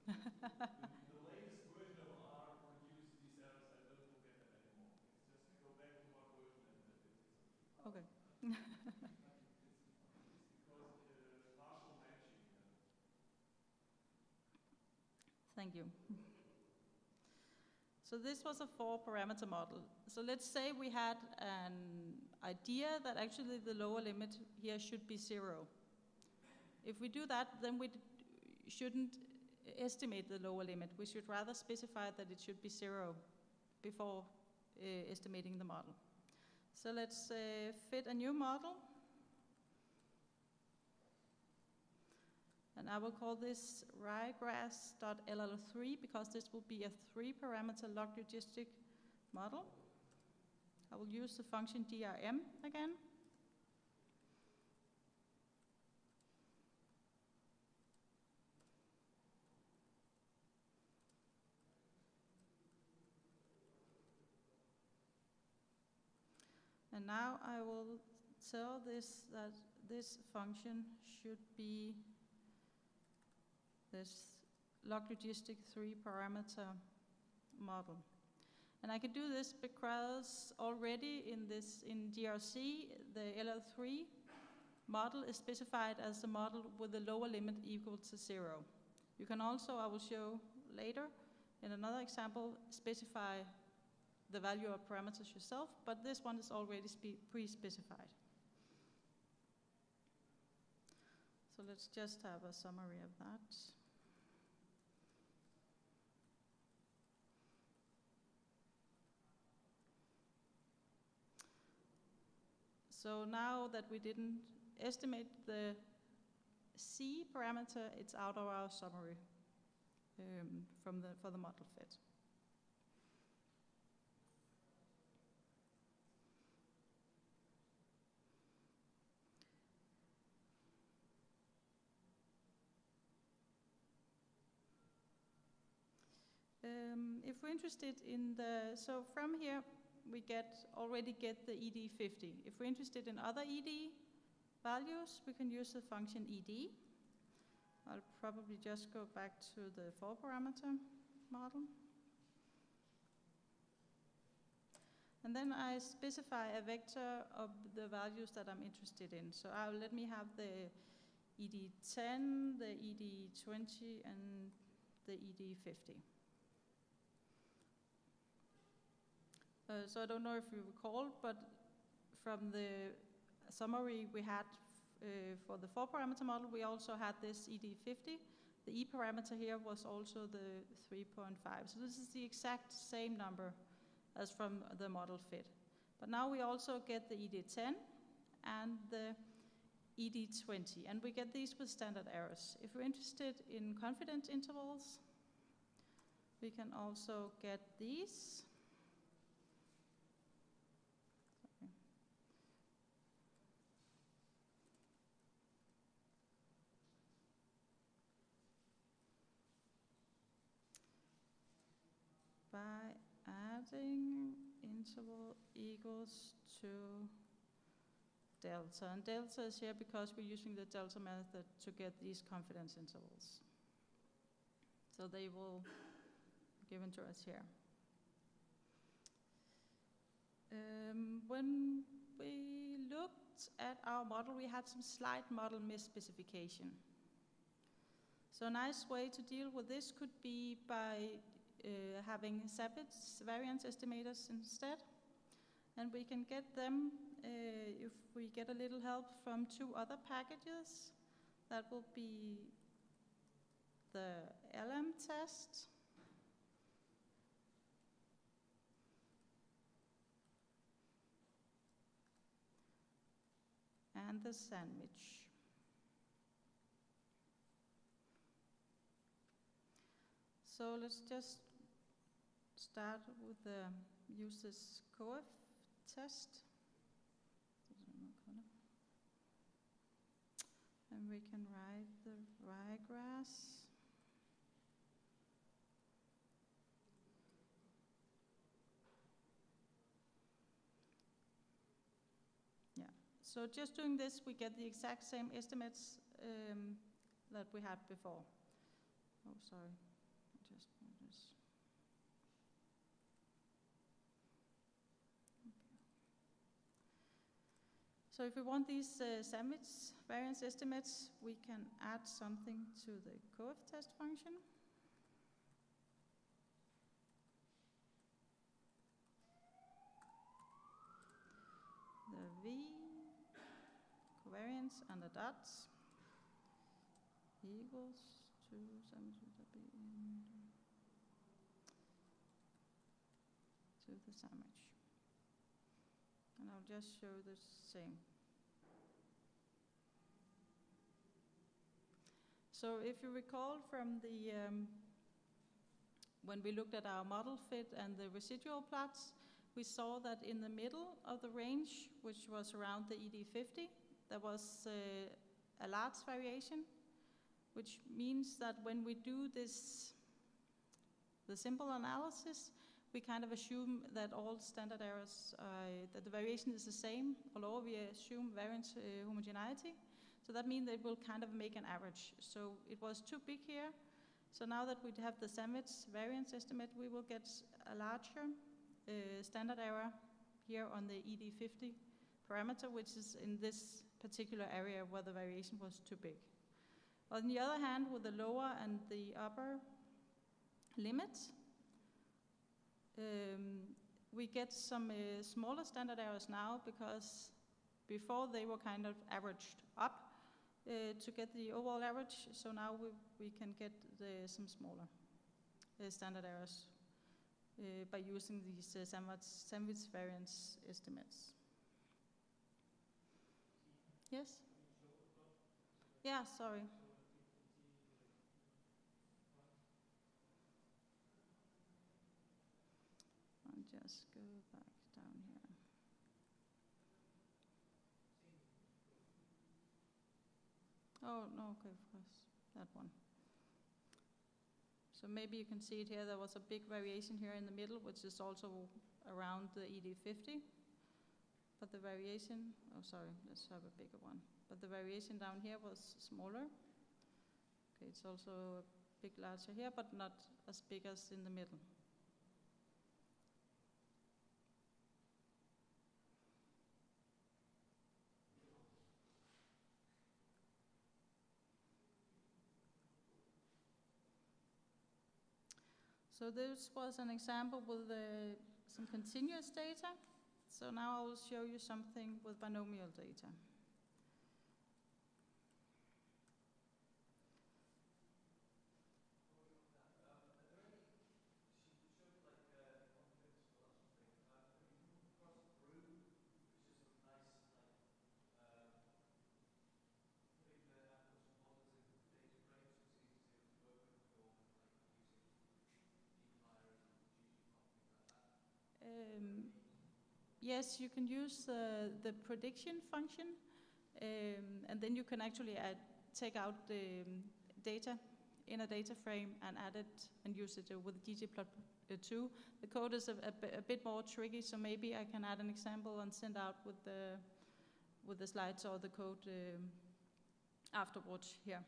The latest version of R produced these errors. I don't get them anymore. It's just go back to one version and it's okay. Okay. It's because partial matching. Thank you. So this was a 4-parameter model. So let's say we had an idea that actually the lower limit here should be 0. If we do that, then we shouldn't estimate the lower limit. We should rather specify that it should be 0 before estimating the model. So let's fit a new model. And I will call this ryegrass.ll3 because this will be a 3-parameter log logistic model. I will use the function drm again. And now I will tell this that this function should be this log logistic 3-parameter model. And I can do this because already in GRC, the LL3 model is specified as the model with the lower limit equal to 0. You can also, I will show later in another example, specify the value of parameters yourself, but this one is already pre-specified. So let's just have a summary of that. So now that we didn't estimate the C parameter, it's out of our summary for the model fit. If we're interested in so from here we already get the ED50. If we're interested in other ED values, we can use the function ED. I'll probably just go back to the 4-parameter model. And then I specify a vector of the values that I'm interested in. So let me have the ED10, the ED20, and the ED50. So I don't know if you recall, but from the summary we had for the 4-parameter model, we also had this ED50. The E parameter here was also the 3.5. So this is the exact same number as from the model fit. But now we also get the ED10 and the ED20, and we get these with standard errors. If we're interested in confidence intervals, we can also get these. By adding interval equals to delta. And delta is here because we're using the delta method to get these confidence intervals. So they will be given to us here. When we looked at our model, we had some slight model misspecification. So a nice way to deal with this could be by having Zabbix variance estimators instead. And we can get them if we get a little help from 2 other packages. That will be the LM test and the sandwich. So let's just start with use this coef test. And we can write the ryegrass. Yeah, so just doing this, we get the exact same estimates that we had before. Oh, sorry. So if we want these sandwich variance estimates, we can add something to the coef test function. variance and the dots equals to the sandwich. And I'll just show the same. So if you recall from the when we looked at our model fit and the residual plots, we saw that in the middle of the range, which was around the ED50, there was a large variation, which means that when we do this, the simple analysis, we kind of assume that all standard errors, that the variation is the same, although we assume variance homogeneity. So that means it will kind of make an average. So it was too big here. So now that we have the sandwich variance estimate, we will get a larger standard error here on the ED50 parameter, which is in this particular area where the variation was too big. On the other hand, with the lower and the upper limits, we get some smaller standard errors now, because before they were kind of averaged up to get the overall average. So now we can get some smaller standard errors by using these sandwich variance estimates. Yes? Yeah, sorry. I'll just go back down here. Oh, no, okay, of course, that one. So maybe you can see it here, there was a big variation here in the middle, which is also around the ED50. But the variation, oh sorry, let's have a bigger one. But the variation down here was smaller. Okay, it's also a bit larger here, but not as big as in the middle. So this was an example with some continuous data. So now I will show you something with binomial data. Yes, you can use the prediction function, and then you can actually take out the data in a data frame and add it and use it with ggplot2. The code is a bit more tricky, so maybe I can add an example and send out with the slides or the code afterwards here.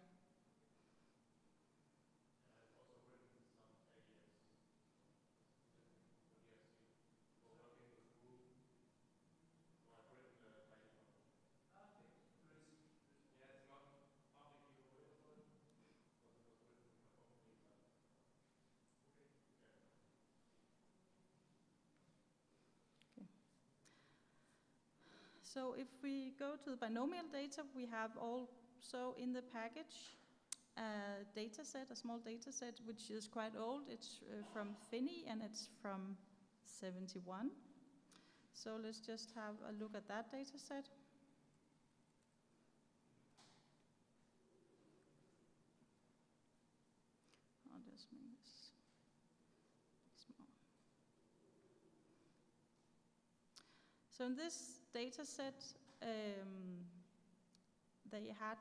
So if we go to the binomial data, we have also in the package a data set, a small data set, which is quite old. It's from Finney and it's from 71. So let's just have a look at that data set. I'll just make this small. So in this data set, they had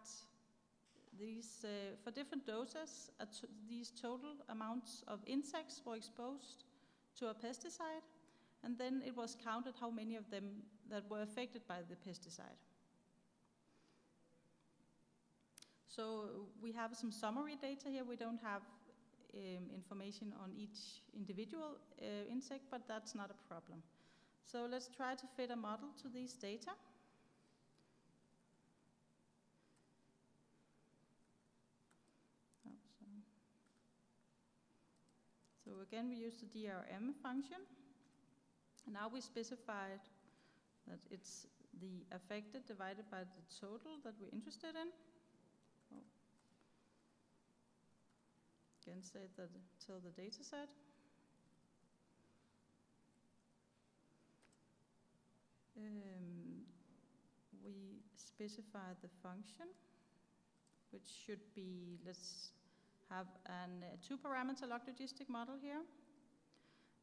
these, for different doses, these total amounts of insects were exposed to a pesticide, and then it was counted how many of them that were affected by the pesticide. So we have some summary data here. We don't have information on each individual insect, but that's not a problem. So let's try to fit a model to these data. So again, we use the DRM function. And now we specified that it's the affected divided by the total that we're interested in. Oh. Again, say that tell the data set. We specify the function, which should be, let's have a two-parameter log logistic model here.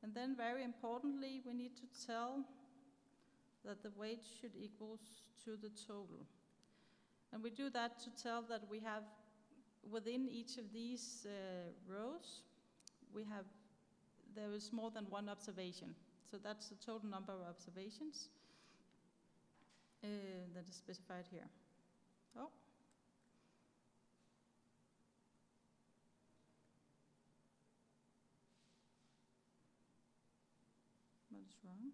And then very importantly, we need to tell that the weight should equals to the total. And we do that to tell that we have, within each of these rows, there is more than one observation. So that's the total number of observations that is specified here. Oh. What is wrong?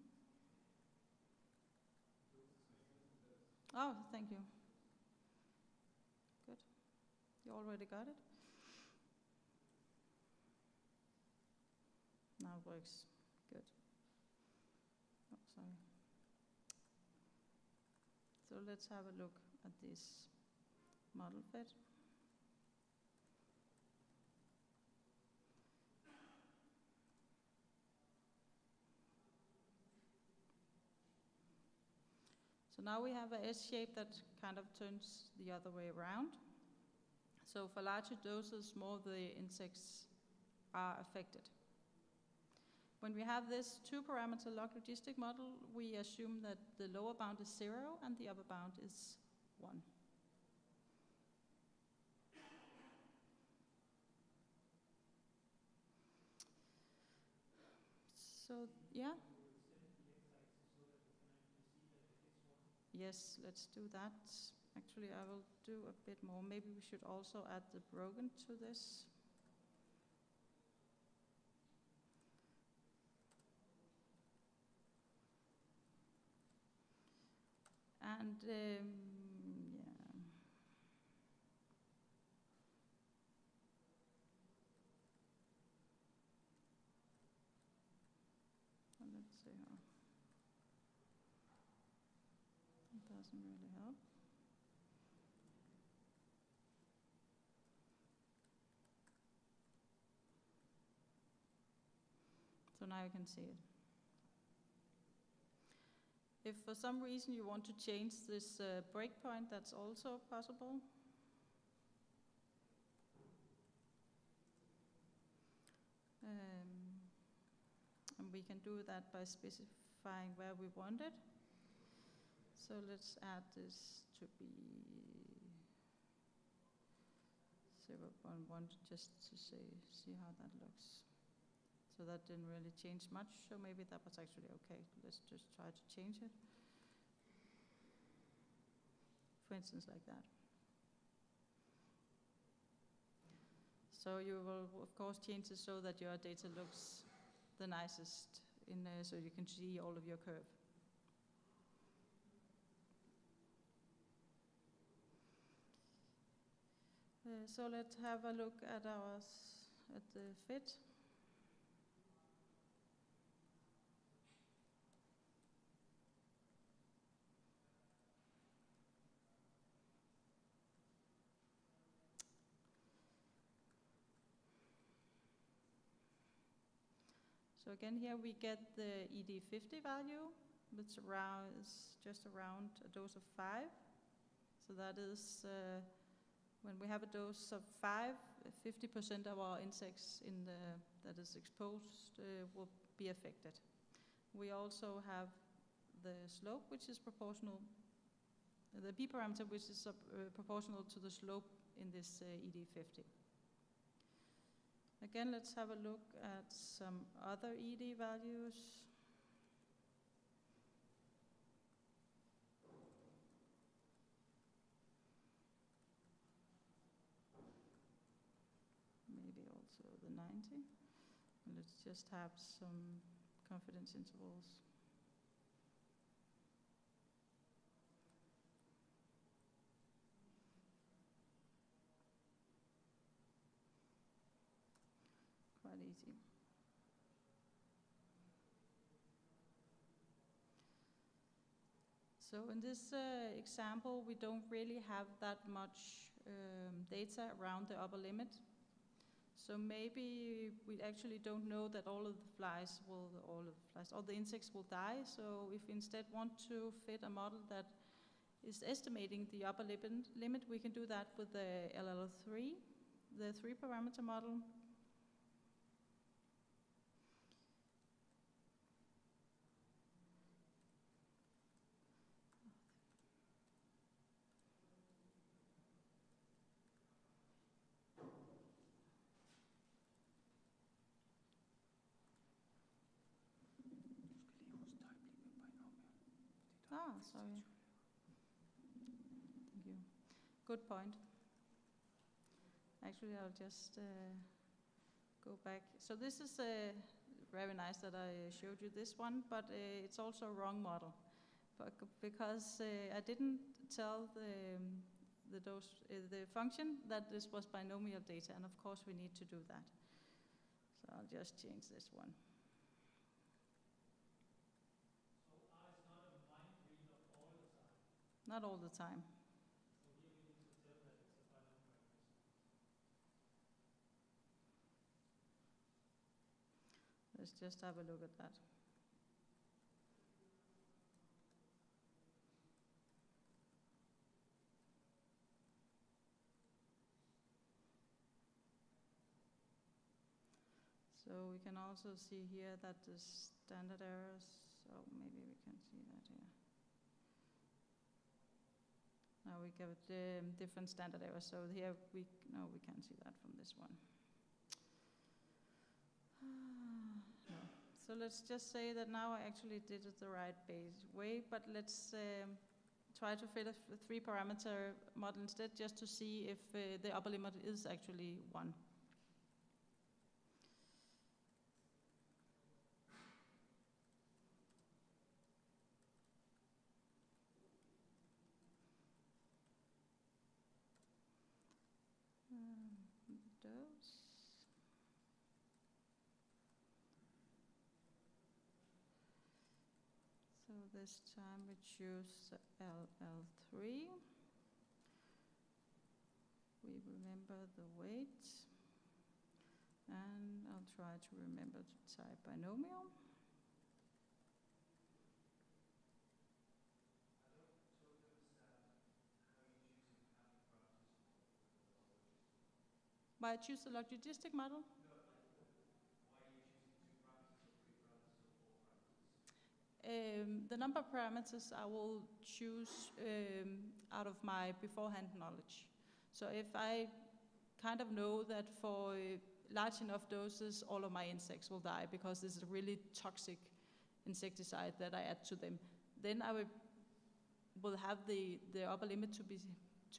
Oh, thank you. Good. You already got it? Now it works. Good. Oh, sorry. So let's have a look at this model fit. So now we have a S shape that kind of turns the other way around. So for larger doses, more of the insects are affected. When we have this two-parameter log logistic model, we assume that the lower bound is 0 and the upper bound is 1. So, yeah? Yes, let's do that. Actually, I will do a bit more. Maybe we should also add the broken to this. And yeah. Well, let's see how. It doesn't really help. So now you can see it. If for some reason you want to change this breakpoint, that's also possible. And we can do that by specifying where we want it. So let's add this to be 0.1 just to see how that looks. So that didn't really change much, so maybe that was actually okay. Let's just try to change it. For instance, like that. So you will, of course, change it so that your data looks the nicest, so you can see all of your curve. So let's have a look at the fit. So again, here we get the ED50 value, which is just around a dose of 5. So that is, when we have a dose of 5, 50% of our insects that is exposed will be affected. We also have the slope, which is proportional, the B parameter, which is proportional to the slope in this ED50. Again, let's have a look at some other ED values. Maybe also the 90. And let's just have some confidence intervals. Quite easy. So in this example, we don't really have that much data around the upper limit. So maybe we actually don't know that all the insects will die. So if we instead want to fit a model that is estimating the upper limit, we can do that with the LL3, the 3-parameter model. Sorry. Thank you. Good point. Actually, I'll just go back. So this is very nice that I showed you this one, but it's also a wrong model, because I didn't tell the function that this was binomial data, and of course we need to do that. So I'll just change this one. Not all the time. So here we need to tell that it's a binomial response. Let's just have a look at that. So we can also see here that the standard errors, so maybe we can see that here. Now we get different standard errors. So here we can't see that from this one. No. So let's just say that now I actually did it the right way, but let's try to fit a 3-parameter model instead, just to see if the upper limit is actually 1. Dose. So this time we choose LL3. We remember the weight, and I'll try to remember to type binomial. Why I choose the logistic model? No, why are you choosing 2 parameters or 3 parameters or 4 parameters? The number of parameters I will choose out of my beforehand knowledge. So if I kind of know that for large enough doses, all of my insects will die because this is a really toxic insecticide that I add to them, then I will have the upper limit to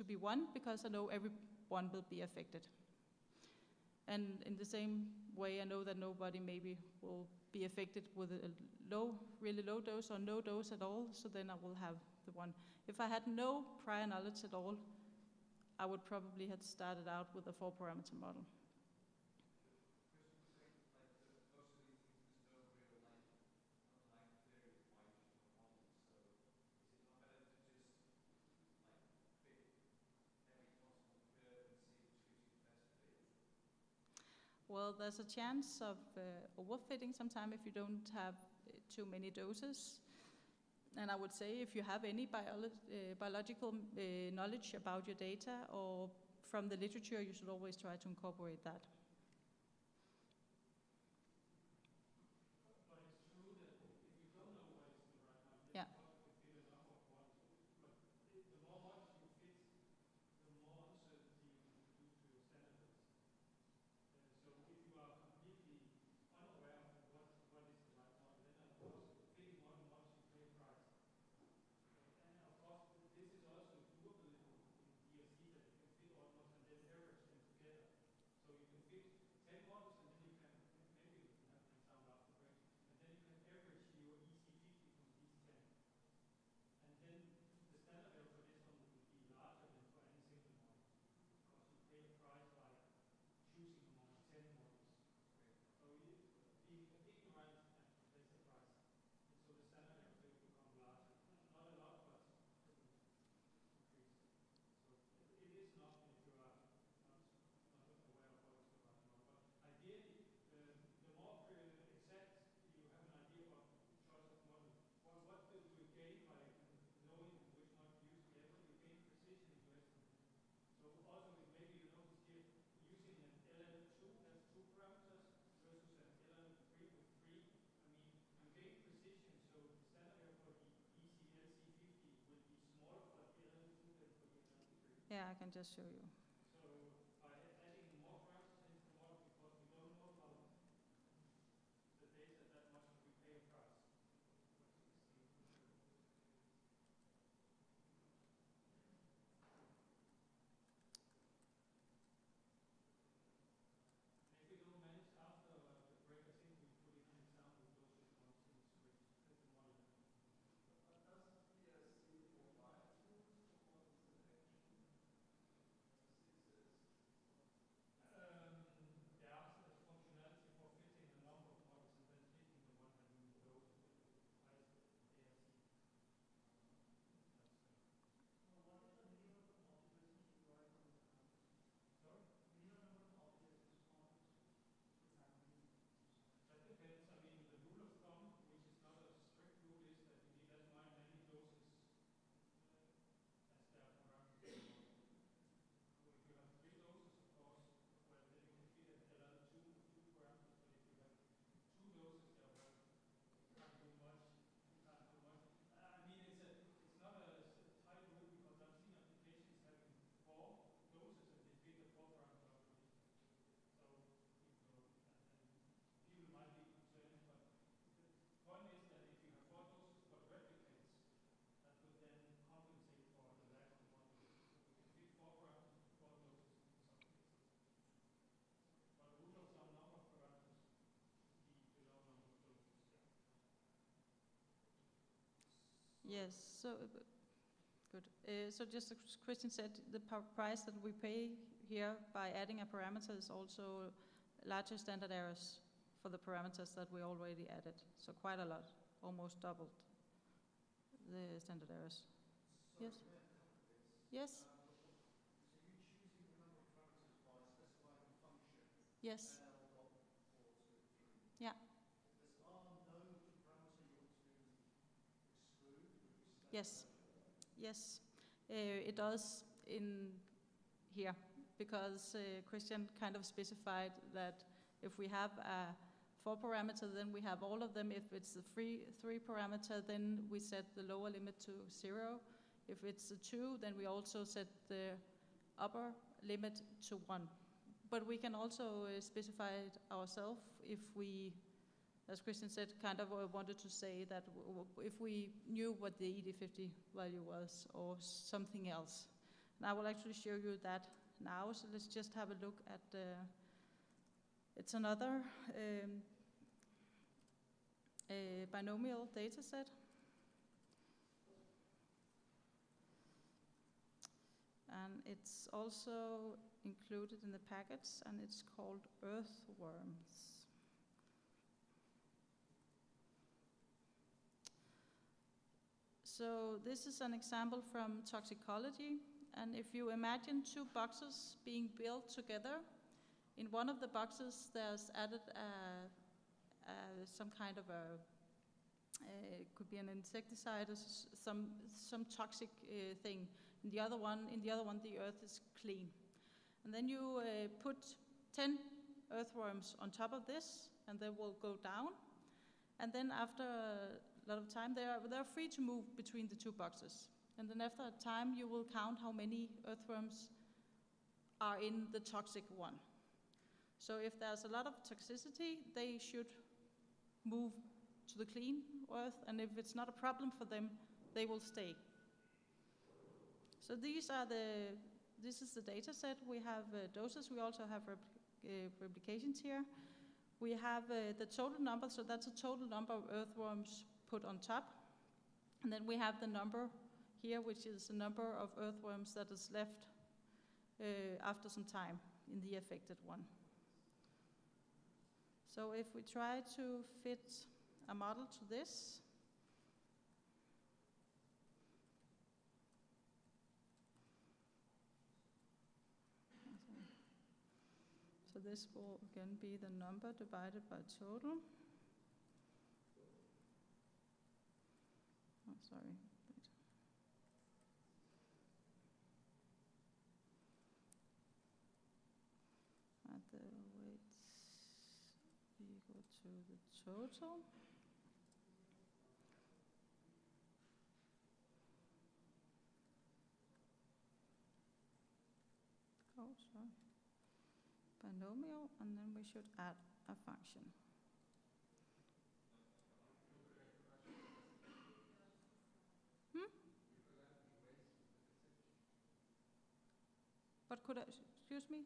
be 1, because I know everyone will be affected. And in the same way, I know that nobody maybe will be affected with a really low dose or no dose at all, so then I will have the 1. If I had no prior knowledge at all, I would probably have started out with a 4-parameter model. Well, there's a chance of overfitting sometime if you don't have too many doses. And I would say if you have any biological knowledge about your data or from the literature, you should always try to incorporate that. But it's true that if you don't know what is the right model, Yeah. of course you can fit a number of models. But the more models you fit, the more uncertainty you introduce to your standard errors. So if you are completely unaware of what is the right model, then of course fitting one model you pay a price. And of course this is also doable in DRC, that you can fit all models and then average them together. So you can fit Yeah, I can just show you. So by adding more parameters into the model, because we don't know from the data that much when we pay a price. And if we don't manage after the break, I think we put in an example of those responses in the script as the model. There are functionality for fitting a number of models and then picking the one having the lowest, the highest ARC. Sorry? That depends. I mean, the rule of thumb, which is not a strict rule, is that you need as many doses as there are parameters. So if you have 3 doses, of course, well, then you can fit another two parameters. But if you have 2 doses, yeah, well, you can't do much. You can't do much. I mean, it's not a tight rule because I've seen applications having 4 doses and they fit the 4 parameter algorithm. So and people might be concerned, but the point is that if you have 4 doses but replicates, that would then compensate for the lack of 1 dose. So we can fit 4 parameters with 4 doses in some cases. But rule of thumb, number of parameters, below number of doses. Yes, so good. So just as Christian said, the price that we pay here by adding a parameter is also larger standard errors for the parameters that we already added. So quite a lot, almost doubled the standard errors. Yes? Yes? So you're choosing the number of parameters by specifying a function. Yes. Yeah. Are no parameter you want to exclude? Yes. Yes. It does in here because Christian kind of specified that if we have a 4 parameter, then we have all of them. If it's a 3 parameter, then we set the lower limit to 0. If it's a 2, then we also set the upper limit to 1. But we can also specify it ourselves if we, as Christian said, kind of wanted to say that if we knew what the ED50 value was or something else. And I will actually show you that now, so let's just have a look at it's another binomial data set. And it's also included in the package, and it's called earthworms. So this is an example from toxicology, and if you imagine 2 boxes being built together, in one of the boxes there's added some kind of it could be an insecticide or some toxic thing. In the other one, the earth is clean. And then you put 10 earthworms on top of this, and they will go down. And then after a lot of time, they're free to move between the 2 boxes. And then after a time, you will count how many earthworms are in the toxic one. So if there's a lot of toxicity, they should move to the clean earth, and if it's not a problem for them, they will stay. So this is the data set. We have doses. We also have replications here. We have the total number, so that's a total number of earthworms put on top. And then we have the number here, which is the number of earthworms that is left after some time in the affected one. So if we try to fit a model to this, so this will again be the number divided by total. Oh, sorry. At the weights equal to the total. binomial, and then we should add a function. But could I, excuse me?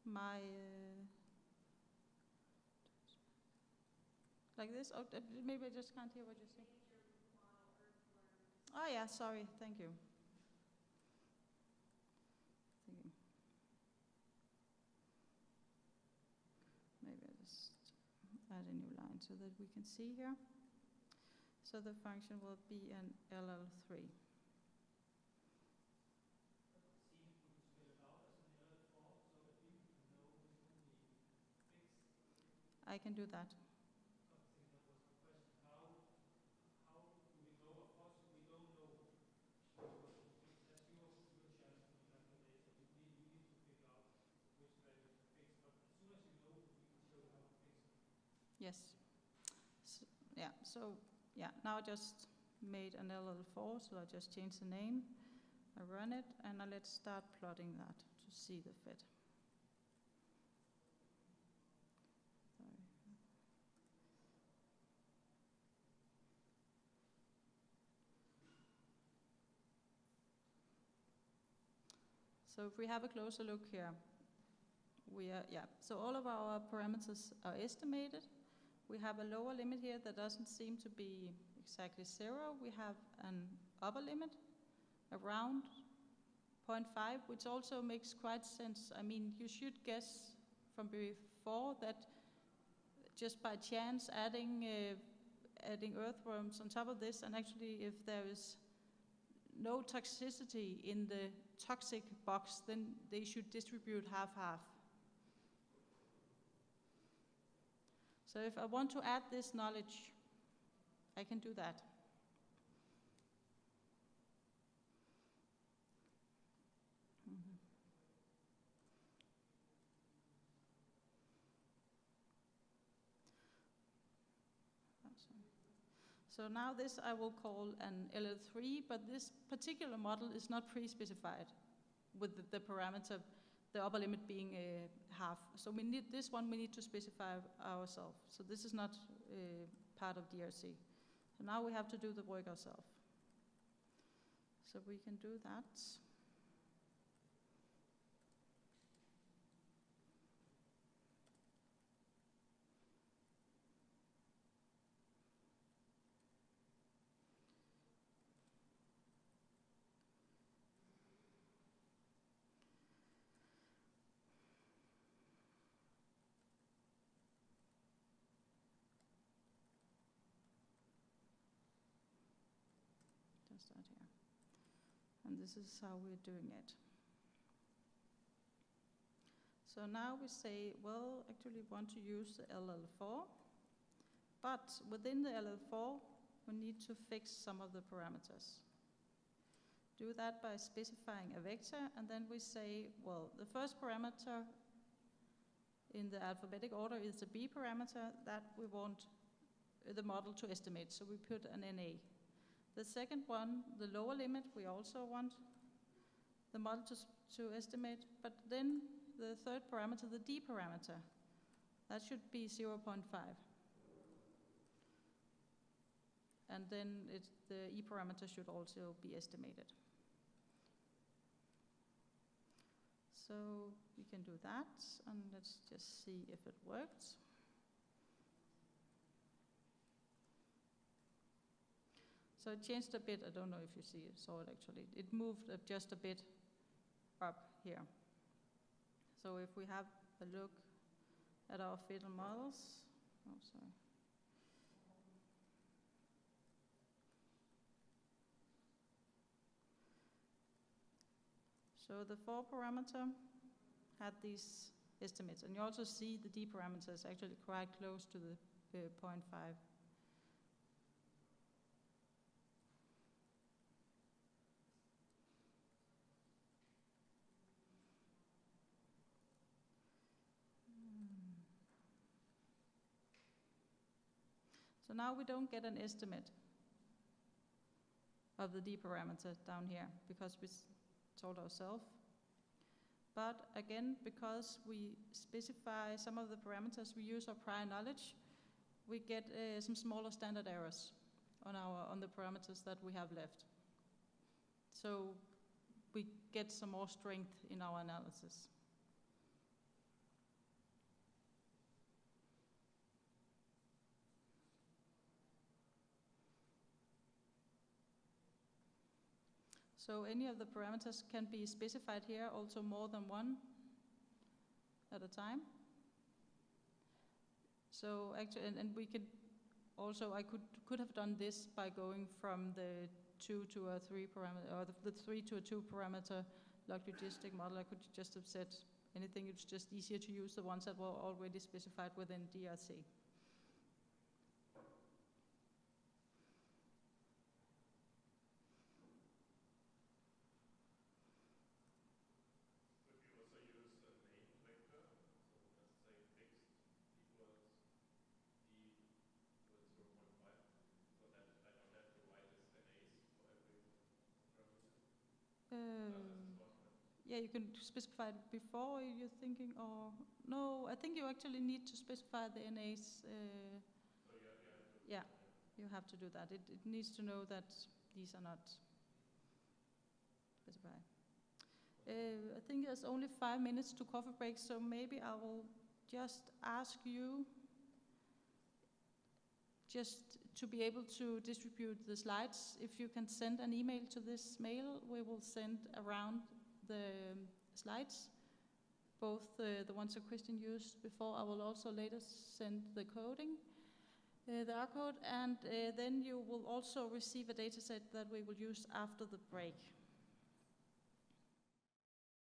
My, like this? Oh, maybe I just can't hear what you say. Oh yeah, sorry, thank you. Maybe I just add a new line so that we can see here. So the function will be an LL3. I can do that. Yes. Yeah, so now I just made an LL4, so I just changed the name. I run it, and let's start plotting that to see the fit. So if we have a closer look here, so all of our parameters are estimated. We have a lower limit here that doesn't seem to be exactly 0. We have an upper limit around 0.5, which also makes quite sense. I mean, you should guess from before that just by chance adding earthworms on top of this, and actually if there is no toxicity in the toxic box, then they should distribute half-half. So if I want to add this knowledge, I can do that. So now this I will call an LL3, but this particular model is not pre-specified with the parameter, the upper limit being half. So we need this one, we need to specify ourselves. So this is not part of DRC. So now we have to do the work ourselves. So we can do that. Start here. And this is how we're doing it. So now we say, well, actually we want to use the LL4, but within the LL4, we need to fix some of the parameters. Do that by specifying a vector, and then we say, well, the first parameter in the alphabetic order is the B parameter that we want the model to estimate, so we put an NA. The second one, the lower limit, we also want the model to estimate, but then the third parameter, the D parameter, that should be 0.5. And then the E parameter should also be estimated. So we can do that, and let's just see if it works. So it changed a bit. I don't know if you saw it actually. It moved just a bit up here. So if we have a look at our fiddle models, oh sorry. So the 4 parameter had these estimates, and you also see the D parameter is actually quite close to the 0.5. So now we don't get an estimate of the D parameter down here because we told ourselves. But again, because we specify some of the parameters, we use our prior knowledge, we get some smaller standard errors on the parameters that we have left. So we get some more strength in our analysis. So any of the parameters can be specified here, also more than one at a time. So actually, and we could also, I could have done this by going from the 2 to a 3 parameter, or the 3 to a 2 parameter log logistic model. I could just have said anything. It's just easier to use the ones that were already specified within DRC. Yeah, you can specify it before you're thinking, or no, I think you actually need to specify the NAs. Yeah, you have to do that. It needs to know that these are not specified. I think there's only 5 minutes to coffee break, so maybe I will just ask you just to be able to distribute the slides. If you can send an email to this mail, we will send around the slides, both the ones that Christian used before. I will also later send the coding, the R code, and then you will also receive a data set that we will use after the break.